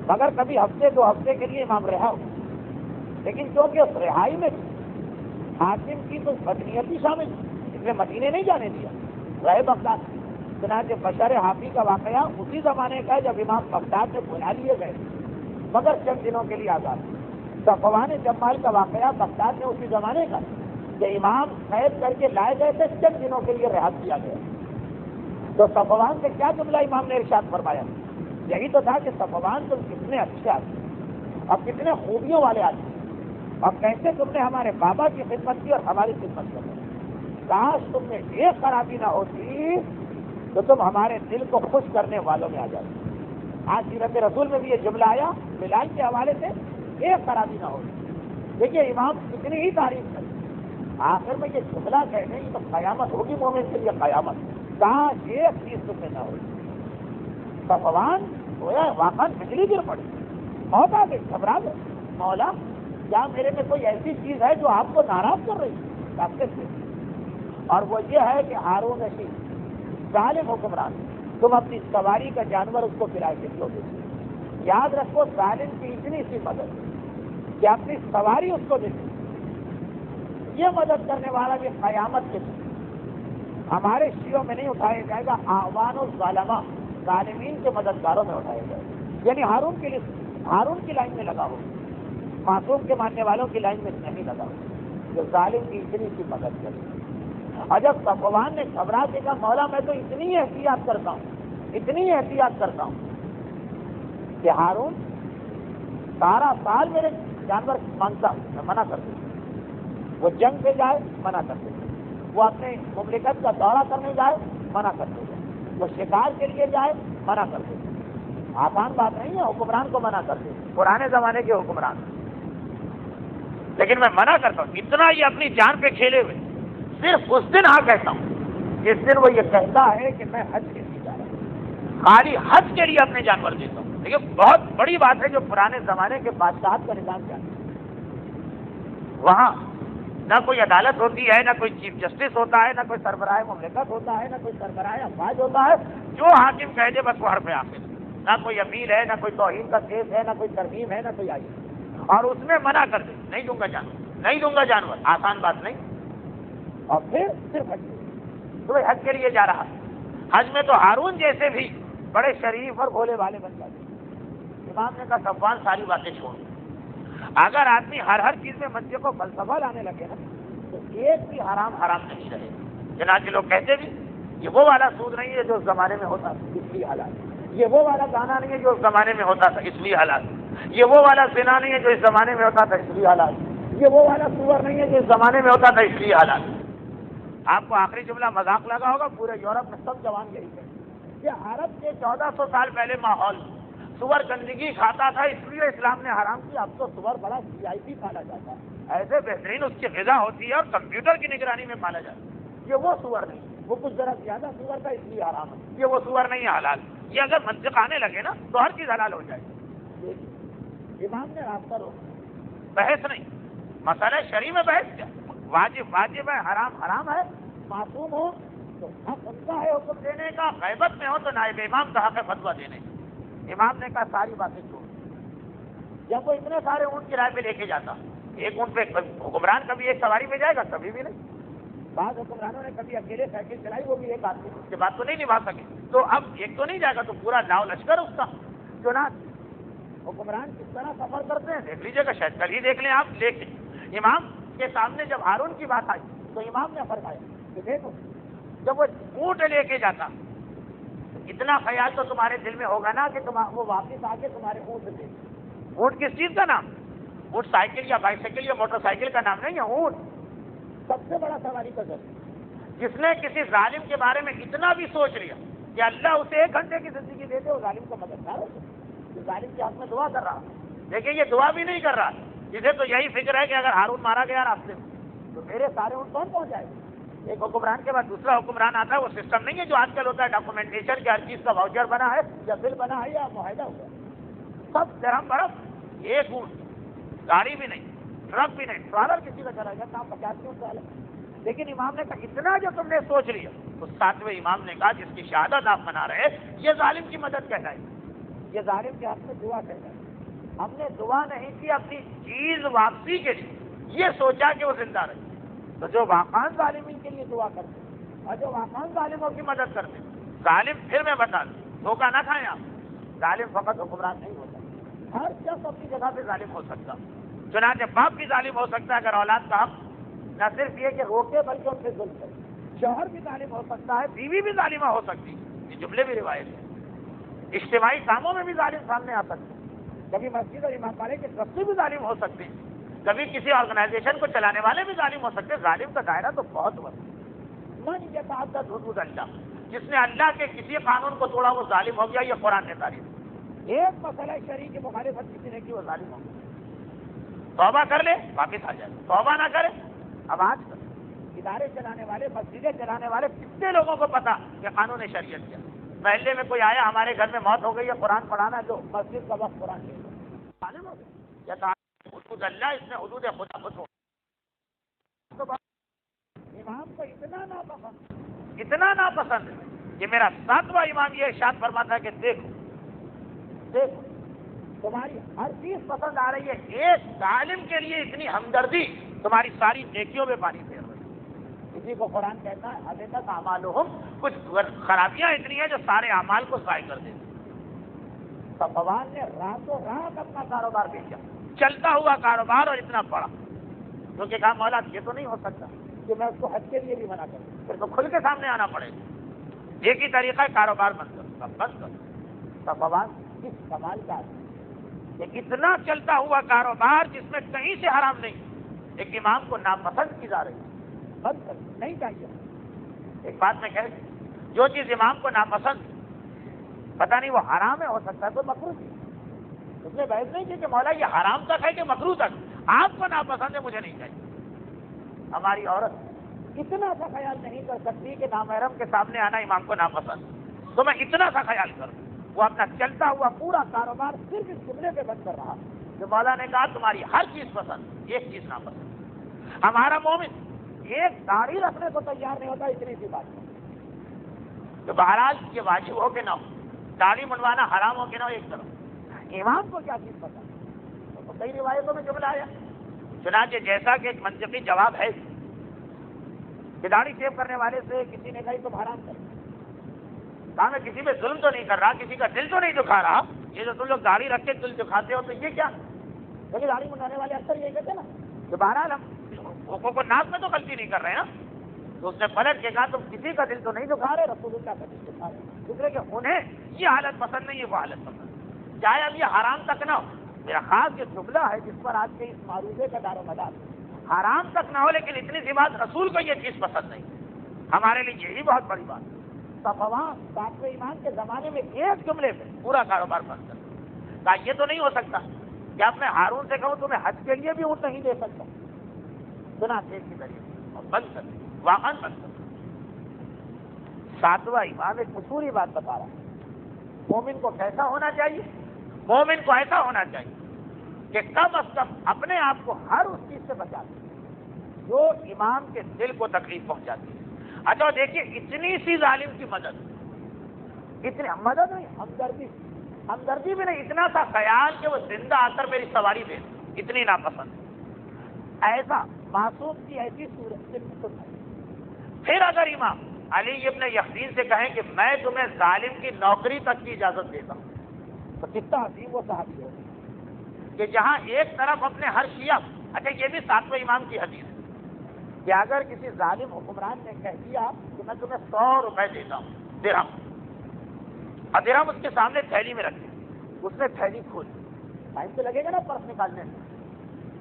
مگر کبھی ہفتے 2 ہفتے کے لیے امام رہا ہو. لیکن کیونکہ اس رہائی میں حاکم کی تو بدنیتی شامل، اس نے مدینے نہیں جانے دیا، رہے بغداد. چنانچہ بشر حافی کا واقعہ اسی زمانے کا ہے جب امام بغداد سے بلا لیے گئے مگر چند دنوں کے لیے آزاد. صفوان جمال کا واقعہ بغداد میں اسی زمانے کا کہ امام قید کر کے لائے گئے تھے، چند دنوں کے لیے رہا کیا گیا. تو صفوان سے کیا جملہ امام نے ارشاد فرمایا؟ یہی تو تھا کہ صفوان تم کتنے اچھے آدمی اور کتنے خوبیوں والے آدمی، اور کیسے تم نے ہمارے بابا کی خدمت کی اور ہماری خدمت کی. کاش تم میں ایک خرابی نہ ہوتی تو تم ہمارے دل کو خوش کرنے والوں میں آ جاتے. آج سیرت رسول میں بھی یہ جملہ آیا بلال کے حوالے سے، ایک خرابی نہ ہوتی. دیکھیے امام کتنی ہی تعریف کرے، آخر میں یہ جملہ کہنے کی تو قیامت ہوگی مومن کے لیے قیامت. کاش ایک چیز تم میں نہ ہوئی. صفوان گویا واقعا بجلی گر پڑی، موت آ گئی، گھبرا گئے. مولا کیا میرے میں کوئی ایسی چیز ہے جو آپ کو ناراض کر رہی ہے؟ آپ سے، اور وہ یہ ہے کہ ہارون رشید ظالم حکمران، تم اپنی سواری کا جانور اس کو کرائے کے دو گے. یاد رکھو ظالم کی اتنی سی مدد کہ اپنی سواری اس کو دے دے. یہ مدد کرنے والا بھی قیامت کے دن ہمارے شیعوں میں نہیں اٹھایا جائے گا، اعوان الظالمہ، ظالمین کے مددگاروں میں اٹھایا جائے گا. یعنی ہارون کے لیے، ہارون کی لائن میں لگا ہو، معصوم کے ماننے والوں کی لائن میں نہیں لگا ہو جو ظالم کی اتنی سی مدد کرے. اور جب صفوان نے گھبرا کے کہا مولا میں تو اتنی احتیاط کرتا ہوں، اتنی احتیاط کرتا ہوں کہ ہارون سارا سال میرے جانور مانگتا ہوں، میں منع کر دوں. وہ جنگ پہ جائے منع کر دوں، وہ اپنے مملکت کا دورہ کرنے جائے منع کر دوں، وہ شکار کے لیے جائے منع کر دوں. آسان بات نہیں ہے حکمران کو منع کر دوں، پرانے زمانے کے حکمران، لیکن میں منع کرتا ہوں. اتنا یہ اپنی جان پہ کھیلے ہوئے صرف اس دن ہاں کہتا ہوں جس دن وہ یہ کہتا ہے کہ میں حج کے لیے جا رہا ہوں، خالی حج کے لیے اپنے جانور دیتا ہوں. دیکھیے بہت بڑی بات ہے جو پرانے زمانے کے بادشاہت کا نظام کیا ہے. وہاں نہ کوئی عدالت ہوتی ہے، نہ کوئی چیف جسٹس ہوتا ہے، نہ کوئی سربراہ مملکت ہوتا ہے، نہ کوئی سربراہ افواج ہوتا ہے. جو حاکم کہہ دے بس وہ حرف آخر. نہ کوئی اپیل ہے، نہ کوئی توہین کا کیس ہے، نہ کوئی ترمیم ہے، نہ کوئی آئی. اور اس میں منع کر دے نہیں دوں گا جانور، نہیں دوں گا جانور. آسان بات نہیں. اور پھر صرف حج تو حج کے لیے جا رہا. حج میں تو ہارون جیسے بھی بڑے شریف اور بھولے والے بن جاتے. امام نے کہا صفوان ساری باتیں چھوڑ. اگر آدمی ہر چیز میں مسجد کو فلسفہ لانے لگے نا تو ایک بھی حرام نہیں رہے. چنانچہ لوگ کہتے بھی یہ وہ والا سود نہیں ہے جو اس زمانے میں ہوتا تھا اس لیے حلال، یہ وہ والا گانا نہیں ہے جو اس زمانے میں ہوتا تھا اس لیے حلال، یہ وہ والا زنا نہیں ہے جو اس زمانے میں ہوتا تھا اس لیے حلال، یہ وہ والا سور نہیں ہے جو اس زمانے میں ہوتا تھا اس لیے حلال. آپ کو آخری جملہ مذاق لگا ہوگا، پورے یورپ میں سب جوان یہی ہے کہ عرب کے 1400 سال پہلے ماحول سور گندگی کھاتا تھا اس لیے اسلام نے حرام کیا. اب تو سور بڑا VIP پالا جاتا ہے، ایسے بہترین اس کی غذا ہوتی ہے اور کمپیوٹر کی نگرانی میں پالا جاتا ہے. یہ وہ سور نہیں، وہ کچھ ذرا زیادہ سور تھا اس لیے حرام ہے. یہ وہ سور نہیں ہے حلال. یہ اگر منطق آنے لگے نا تو ہر چیز حلال ہو جائے. امام نے راستہ روکا، بحث نہیں. مسئلہ شرعی میں بحث کیا؟ واجب واجب ہے، حرام حرام ہے. معصوم ہو تو حق ان کا ہے حکم دینے کا، غیبت میں ہو تو نائب امام کا حق ہے فتویٰ دینے کا. امام نے کہا ساری باتیں چھوڑ. جب وہ اتنے سارے اونٹ کرائے پہ لے کے جاتا، ایک اونٹ پہ حکمران کبھی ایک سواری پہ جائے گا؟ کبھی بھی نہیں. بعض حکمرانوں نے کبھی اکیلے سائیکل چلائی، وہ بھی ایک آدمی اس کے بعد تو نہیں نبھا سکے. تو اب ایک تو نہیں جائے گا تو پورا لاؤ لشکر اس کا. چنانچہ حکمران کس طرح سفر کرتے ہیں دیکھ لیجیے گا، شاید کل ہی دیکھ لیں آپ. لے کے امام کے سامنے جب ہارون کی بات آئی تو امام نے فرمایا کہ دیکھو جب وہ اونٹ لے کے جاتا اتنا خیال تو تمہارے دل میں ہوگا نا کہ وہ واپس آ کے تمہارے اونٹ دے. اونٹ کس چیز کا نام؟ اونٹ سائیکل یا بائیسیکل یا موٹر سائیکل کا نام نہیں ہے، اونٹ سب سے بڑا سواری کا ذریعہ۔ جس نے کسی ظالم کے بارے میں اتنا بھی سوچ لیا کہ اللہ اسے 1 گھنٹے کی زندگی دے دے، وہ ظالم کا مددگار ہو سکتا، ظالم کے حق میں دعا کر رہا، لیکن یہ دعا بھی نہیں کر رہا، جسے تو یہی فکر ہے کہ اگر ہارون مارا گیا راستے میں تو میرے سارے اونٹ کون پہنچ جائے گا؟ ایک حکمران کے بعد دوسرا حکمران آتا ہے، وہ سسٹم نہیں ہے جو آج کل ہوتا ہے ڈاکومنٹیشن کہ ہر چیز کا واؤچر بنا ہے یا بل بنا ہے یا معاہدہ ہوا ہے، سب درہم برف، ایک اونٹ، گاڑی بھی نہیں، ٹرک بھی نہیں، ٹرالر کسی کا چلا گیا کام 50 اونٹ ٹرالر۔ لیکن امام نے کہا اتنا جو تم نے سوچ لیا، تو 7ویں امام نے کہا جس کی شہادت آپ منا رہے یہ ظالم کی مدد کہلائے، یہ ظالم کے حق میں دعا کہلائے۔ ہم نے دعا نہیں کی اپنی چیز واپسی کے لیے، یہ سوچا کہ وہ زندہ رہے۔ تو جو واقعان ظالمین کے لیے دعا کرتے اور جو واقعان ظالموں کی مدد کرتے، ظالم پھر میں بتا دوں دھوکہ نہ کھائیں آپ، ظالم فقط حکمران نہیں ہوتا، ہر شخص اپنی جگہ پہ ظالم ہو سکتا، چنانچہ باپ بھی ظالم ہو سکتا ہے اگر اولاد کا حق نہ صرف یہ کہ روکے بلکہ ان سے ظلم کرے، شوہر بھی ظالم ہو سکتا ہے، بیوی بھی ظالمہ ہو سکتی، یہ جملے بھی روایت ہے، اجتماعی کاموں میں بھی ظالم سامنے آ سکتے ہیں، کبھی مسجد اور امام والے کے ٹرسٹی بھی ظالم ہو سکتے ہیں، کبھی کسی آرگنائزیشن کو چلانے والے بھی ظالم ہو سکتے ہیں۔ ظالم کا دائرہ تو بہت وسیع، من یتعدد حدود اللہ، جس نے اللہ کے کسی قانون کو توڑا وہ ظالم ہو گیا، یہ قرآن نے تعریف۔ ایک مسئلہ شرعی کی مخالفت کسی نے کی وہ ظالم ہو گیا، توبہ کر لے واپس آ جائے، توبہ نہ کرے۔ اب آج ادارے چلانے والے، مسجدیں چلانے والے کتنے لوگوں کو پتا کہ قانون شریعت کیا؟ محلے میں کوئی آیا ہمارے گھر میں موت ہو گئی ہے، قرآن پڑھانا جو مسجد کا وقت قرآن کے ظالم ہو گیا، یا حدود اللہ، اس نے حدود خدا کو چھوڑا۔ امام کو اتنا ناپسند ہے کہ میرا 7واں امام یہ ارشاد فرماتا ہے کہ دیکھو تمہاری ہر چیز پسند آ رہی ہے، ایک ظالم کے لیے اتنی ہمدردی تمہاری ساری نیکیوں میں پانی پھیر رہی ہے۔ کسی کو قرآن کہتا ہے ابھی تک اعمالہم، کچھ خرابیاں اتنی ہیں جو سارے اعمال کو ضائع کر دیتی۔ صفوان نے راتوں رات اپنا کاروبار بیچا، چلتا ہوا کاروبار، اور اتنا بڑا، کیونکہ کہا مولا یہ تو نہیں ہو سکتا کہ میں اس کو حج کے لیے بھی منع کروں، پھر تو کھل کے سامنے آنا پڑے گا، ایک ہی طریقہ ہے کاروبار بند کرو، بند کرو۔ صفوان کس کمال کا ہے کہ اتنا چلتا ہوا کاروبار جس میں کہیں سے حرام نہیں، ایک امام کو ناپسند کی جا رہی ہے، بند کر نہیں چاہیے۔ ایک بات میں کہہ دوں، جو چیز امام کو ناپسند پتہ نہیں وہ حرام ہے، ہو سکتا ہے تو مکروہ تھی، اس نے بحث نہیں کی کہ مولا یہ حرام تک ہے کہ مکروہ تک، آپ کو ناپسند ہے مجھے نہیں چاہیے۔ ہماری عورت اتنا سا خیال نہیں کر سکتی کہ نامحرم کے سامنے آنا امام کو ناپسند، تو میں اتنا سا خیال کروں۔ وہ اپنا چلتا ہوا پورا کاروبار صرف اس جملے پہ بند کر رہا کہ مولا نے کہا تمہاری ہر چیز پسند، ایک چیز ناپسند۔ ہمارا مومن ایک داڑھی رکھنے کو تیار نہیں ہوتا، اتنی سی بات تو بہرحال یہ واجب ہو کہ نہ ہو، داڑھی منڈوانا حرام ہو کہ نہ ہو ایک طرف، امام کو کیا چیز پسند، تو کئی روایتوں میں جملہ آیا، چنانچہ جیسا کہ ایک منطقی جواب ہے کہ داڑھی شیو کرنے والے سے کسی نے کہا تم حرام کر، کہا میں کسی پہ ظلم تو نہیں کر رہا، کسی کا دل تو نہیں دکھا رہا، یہ جو تم لوگ داڑھی رکھ کے دل دکھاتے ہو تو یہ کیا؟ کیونکہ داڑھی منڈانے والے اکثر یہ کہتے ہیں نا کہ بہرحال ہم کو ناک میں تو غلطی نہیں کر رہے نا، تو اس نے پلٹ کے کہا تم کسی کا دل تو نہیں دکھا رہے، رسول اللہ کا دل دکھا رہے، دوسرے کہ انہیں یہ حالت پسند نہیں ہے، وہ حالت پسند، چاہے اب یہ حرام تک نہ ہو۔ میرا خاص یہ جملہ ہے جس پر آج کے اس معروضے کا دار و مدار، حرام تک نہ ہو لیکن اتنی سی بات، رسول کو یہ چیز پسند نہیں، ہمارے لیے یہی بہت بڑی بات ہے۔ صفوان 7ویں امام کے زمانے میں ایک جملے پہ پورا کاروبار بند کر، کہا یہ تو نہیں ہو سکتا کہ اب میں ہارون سے کہوں تمہیں حج کے لیے بھی اونٹ نہیں دے سکتا، سنا ایک ہی ذریعے اور بند کر، واقعا بند کر۔ 7واں امام ایک اصولی بات بتا رہا ہے، مومن کو کیسا ہونا چاہیے؟ مومن کو ایسا ہونا چاہیے کہ کم از کم اپنے آپ کو ہر اس چیز سے بچا دے جو امام کے دل کو تکلیف پہنچاتی ہے۔ اچھا دیکھیے اتنی سی ظالم کی مدد، اتنی مدد نہیں، ہمدردی بھی نہیں، اتنا سا خیال کہ وہ زندہ آ کر میری سواری دے، اتنی ناپسند، ایسا معصوم کی ایسی صورت سے پھر اگر امام علی ابن یقین سے کہیں کہ میں تمہیں ظالم کی نوکری تک کی اجازت دیتا ہوں، تو کتنا عظیم وہ صحابی ہو کہ جہاں ایک طرف اپنے ہر شیعہ، اچھا یہ بھی 7ویں امام کی حدیث ہے کہ اگر کسی ظالم حکمران نے کہہ دیا کہ میں تمہیں 100 روپے دیتا ہوں درہم، اور درہم اس کے سامنے تھیلی میں رکھے، اس نے تھیلی کھولی، ٹائم تو لگے گا نا پرس نکالنے میں،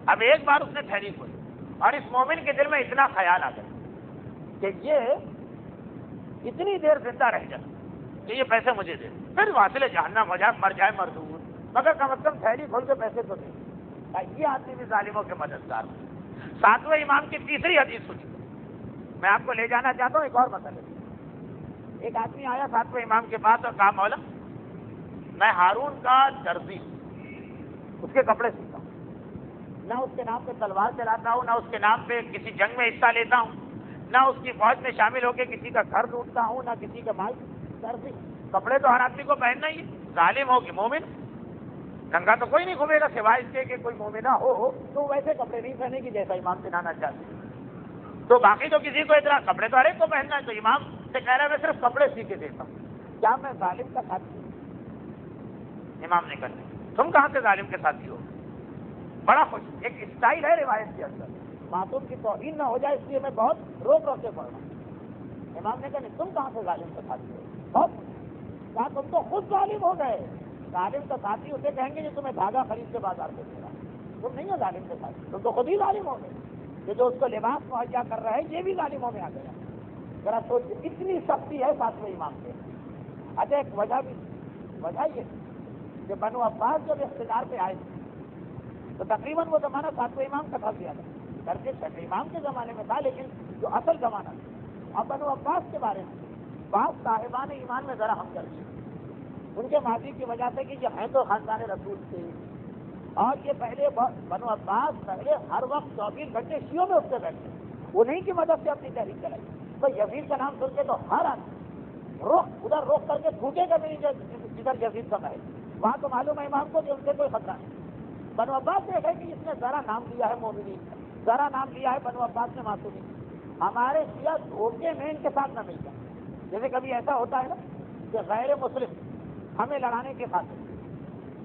اب ایک بار اس نے تھیلی کھولی اور اس مومن کے دل میں اتنا خیال آ گیا کہ یہ اتنی دیر زندہ رہ جائے کہ یہ پیسے مجھے دے، پھر واصل جہنم ہو جائے، مر جائے مردود، مگر کم از کم تھیلی کھول کے پیسے تو دے۔ یہ آدمی بھی ظالموں کے مددگار ہوں۔ ساتویں امام کی تیسری حدیث سنی، میں آپ کو لے جانا چاہتا ہوں ایک اور مسئلے۔ ایک آدمی آیا ساتویں امام کے پاس اور کہا مولا میں ہارون کا درزی، اس کے کپڑے سیتا ہوں، نہ اس کے نام پہ تلوار چلاتا ہوں، نہ اس کے نام پہ کسی جنگ میں حصہ لیتا ہوں، نہ اس کی فوج میں شامل ہو کے کسی کا گھر لوٹتا ہوں، نہ کسی کا مال۔ درزی، کپڑے تو ہر آدمی کو پہننا ہی ہے، ظالم ہو کہ مومن، ننگا تو کوئی نہیں گھومے گا سوائے اس کے کہ کوئی مومنہ ہو تو ویسے کپڑے نہیں پہنے گی جیسا امام پہنانا چاہتے، تو باقی تو کسی کو اتنا کپڑے تو ہر ایک کو پہننا ہے، تو امام سے کہہ رہا ہے میں صرف کپڑے سی کے دیتا ہوں، کیا میں ظالم کا ساتھی ہوں؟ امام نے کہا تم کہاں سے ظالم کے ساتھی ہو؟ بڑا خوش، ایک اسٹائل ہے روایت کے اندر، معصوم کی توہین نہ ہو جائے اس لیے میں بہت روک روک کے پڑھ رہا ہوں۔ امام نے کہا نہیں تم کہاں سے ظالم کا ساتھی ہو؟ بہت کہا تم تو خود ظالم ہو گئے، ظالم کا ساتھی اسے کہیں گے جو تمہیں دھاگا خرید کے بازار سے دے رہا، تم نہیں ہو ظالم کے ساتھی، تم تو خود ہی ظالم ہو گئے، کہ جو اس کو لباس مہیا کر رہا ہے یہ بھی ظالموں میں آ گیا۔ ذرا سوچ، اتنی سختی ہے ساتویں امام سے۔ اچھا ایک وجہ یہ کہ بنو عباس جب اقتدار پہ آئے تو تقریباً وہ زمانہ ساتویں امام کا تھا زیادہ، گرچہ چھٹے امام کے زمانے میں تھا لیکن جو اصل زمانہ تھا۔ اور بنو عباس کے بارے میں بعض صاحبان ایمان میں ذرا ہم کرتے ان کے ماضی کی وجہ سے کہ یہ ہیں تو خاندان رسول تھے، اور یہ پہلے بنو عباس پہلے ہر وقت 24 گھنٹے شیعوں میں اٹھتے بیٹھتے، انہیں کی مدد سے اپنی تحریک چلائی۔ تو یزید کا نام سن کے تو ہر آدمی ادھر روک کر کے تھوکے گا نہیں جدھر یزید کا محل، وہاں تو معلوم ہے امام کو کہ ان سے کوئی خطرہ نہیں۔ بنو عباس نے ہے کہ اس نے ذرا نام لیا ہے مومنین، ذرا نام لیا ہے بنو عباس نے معصومین، ہمارے شیعہ دھوکے میں ان کے ساتھ نہ مل جائے۔ جیسے کبھی ایسا ہوتا ہے نا کہ غیر مسلم ہمیں لڑانے کے خاطر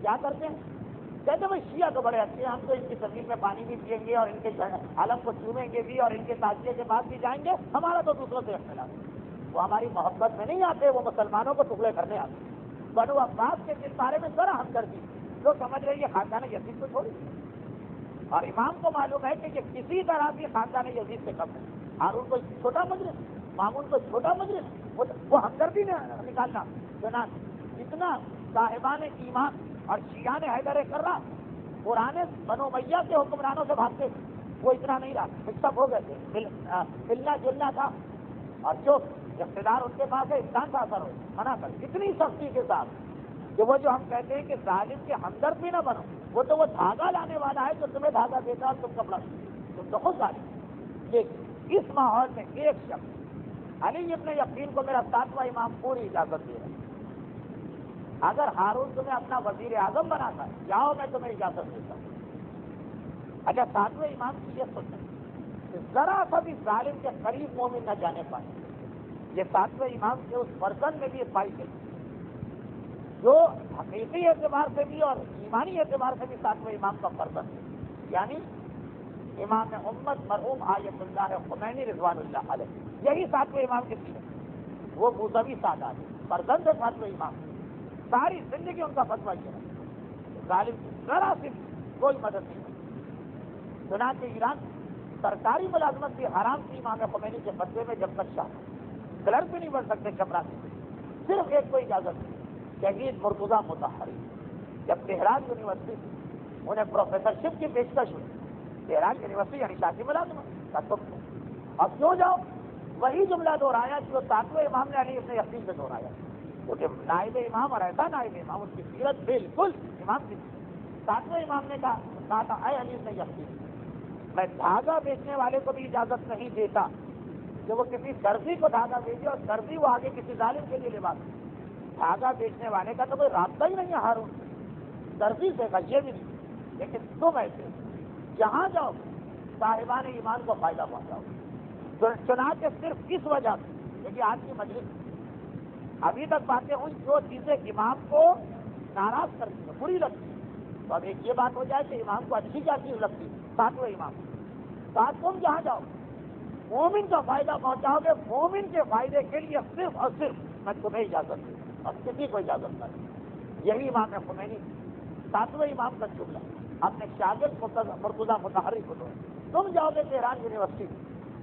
کیا کرتے ہیں، کہتے بھائی شیعہ تو بڑے اچھے ہیں، ہم تو ان کی زمین میں پانی بھی پئیں گے اور ان کے علم کو چومیں گے بھی اور ان کے تعزیے کے بعد بھی جائیں گے، ہمارا تو دوسروں سے اختلاف ہے۔ وہ ہماری محبت میں نہیں آتے، وہ مسلمانوں کو ٹکڑے کرنے آتے۔ بنو عباس کے اس بارے میں ذرا ہمدردی لوگ سمجھ رہے یہ خاندان یزید کو چھوڑی، اور امام کو معلوم ہے کہ یہ کسی طرح بھی خاندان یزید سے کم ہے۔ ہارون کو چھوٹا مجرم، مامون کو چھوٹا مجرم، وہ ہمدردی نے نکالنا اتنا صاحبان ایمان اور شیعان حیدر کررا پرانے بنو امیہ کے حکمرانوں سے بھاگتے، وہ اتنا نہیں رہا، مکسپ ہو گئے تھے، ملنا جلنا تھا، اور جو اقتدار ان کے پاس ہے انسان کا اثر ہو منع کر اتنی سختی کے ساتھ کہ وہ جو ہم کہتے ہیں کہ ظالم کے ہمدرد بھی نہ بنو، وہ تو وہ دھاگا لانے والا ہے جو تمہیں دھاگا دیتا اور تم کپڑا، تم تو خود ظالم۔ لیکن اس ماحول میں ایک شخص علی ابن یقین کو میرا ساتواں امام پوری اجازت دے رہا ہے، اگر ہارون تمہیں اپنا وزیر اعظم بناتا ہے جاؤ میں تمہیں اجازت دیتا ہوں۔ اچھا ساتویں امام کی یہ سنت کہ ذرا سا بھی ظالم کے قریب مومن نہ جانے پائے، یہ ساتویں امام کے اس فرزند میں بھی یہ پائی گئی جو حقیقی اعتبار سے بھی اور ایمانی اعتبار سے بھی ساتویں امام کا فرزند ہے، یعنی امام امت مرحوم آیت اللہ خمینی رضوان اللہ علیہ، یہی ساتویں امام کی سیرت، وہ موسوی سادات فرزند ہے ساتویں امام، ساری زندگی ان کا فتویٰ یہ ہے، ظالم کی ذرا صرف کوئی مدد نہیں ہے۔ چنانچہ ایران سرکاری ملازمت بھی حرام تھی امام خمینی کے فتوے میں، جب تک شاہ کلرک بھی نہیں بن سکتے چپراسی، صرف ایک کو اجازت دی، شہید مرتضیٰ مطہری، جب تہران یونیورسٹی انہیں پروفیسرشپ کی پیشکش ہوئی، تہران یونیورسٹی یعنی شاہی ملازمت کا تم اب کیوں جاؤ، وہی جملہ دہرایا جو ساتویں امام نے علی ابن یقین سے دہرایا، کیونکہ نائب امام اور ایسا نائب امام اس کی سیرت بالکل امام کی۔ ساتویں امام نے کہا تھا اے علی ابن یقین، میں دھاگا بیچنے والے کو بھی اجازت نہیں دیتا کہ وہ کسی درزی کو دھاگا بیچے اور درزی وہ آگے کسی ظالم کے لیے لباس، دھاگا بیچنے والے کا تو کوئی رابطہ ہی نہیں ہے ہارون، درزی سے کا یہ بھی نہیں، لیکن تم ایسے جہاں جاؤ صاحبان ایمان کو فائدہ پہنچاؤ۔ چنانچہ صرف اس وجہ سے، لیکن آج کی مجلس ابھی تک باتیں ہوئی جو چیزیں امام کو ناراض کرتی ہیں، بری لگتی ہیں، تو اب ایک یہ بات ہو جائے کہ امام کو اچھی کیا چیز لگتی ہے، ساتویں امام ساتھ تم جہاں جاؤ مومن کا فائدہ پہنچاؤ گے، مومن کے فائدے کے لیے صرف اور صرف میں تمہیں اجازت دوں اور کسی کو اجازت نہ دوں۔ یہی امام خمینی ساتویں امام کا جملہ اپنے شاگرد مرتضیٰ مطہری کو دو. تم جاؤ گے تہران یونیورسٹی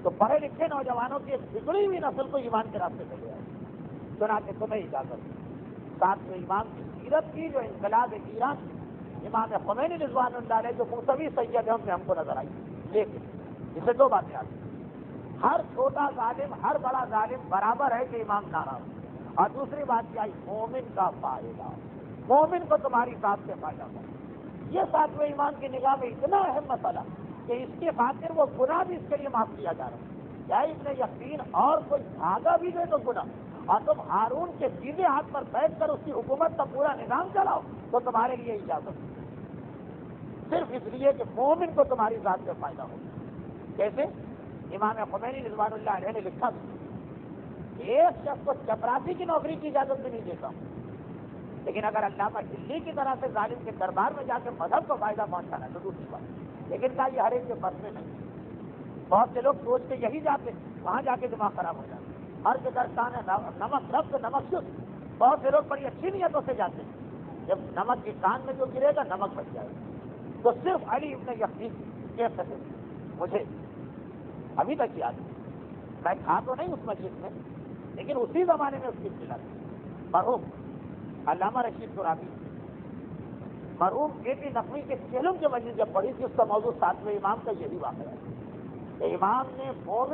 تو پڑھے لکھے نوجوانوں کی ایک بگڑی ہوئی نسل کو ایمان کے راستے پہ لے آئے. چنانچہ تمہیں اجازت ساتھ امام کی سیرت کی جو انقلاب ایران امام خمینی رضوان اللہ علیہ جو موسوی سید ہے ان میں ہم کو نظر آئی. لیکن اسے دو باتیں آتی ہیں. ہر چھوٹا ظالم ہر بڑا ظالم برابر ہے کہ امام ناراض. اور دوسری بات کیا ہے؟ مومن کا فائدہ. مومن کو تمہاری ذات سے فائدہ ہو. یہ ساتویں امام کی نگاہ میں اتنا اہم مسئلہ کہ اس کی خاطر وہ گناہ بھی اس کے لیے معاف کیا جا رہا ہے. کیا ابن یقین اور کوئی بھاگا بھی دے تو گناہ، اور تم ہارون کے سیدھے ہاتھ پر بیٹھ کر اس کی حکومت کا پورا نظام چلاؤ تو تمہارے لیے اجازت صرف اس لیے کہ مومن کو تمہاری ذات سے فائدہ ہو. کیسے؟ امام خمینی رضوان اللہ علیہ نے لکھا ایک شخص کو چپراسی کی نوکری کی اجازت بھی نہیں دیتا ہوں، لیکن اگر علامہ دلی کی طرح سے ظالم کے دربار میں جا کے مذہب کو فائدہ پہنچانا ہے تو دوسری بات. لیکن کیا یہ ہر ایک کے بس میں نہیں؟ بہت سے لوگ سوچ کے یہی جاتے وہاں جا کے دماغ خراب ہو جاتا. ہر کے درستان ہے نمک رفت نمک شد. بہت سے لوگ بڑی اچھی نیتوں سے جاتے ہیں، جب نمک کی کان میں جو گرے گا نمک بچ جائے گا. تو صرف علی ابن یقین کہتے تھے. مجھے ابھی تک یاد ہے، میں تھا تو نہیں اس مجلس میں، لیکن اسی زمانے میں اس کی اطلاع تھی. مرحوم علامہ رشید ترابی مرحوم کے نقوی کے چہلم کے مجلس جب پڑھی تھی اس کا موضوع ساتویں امام کا یہی واقعہ ہے کہ امام نے مومن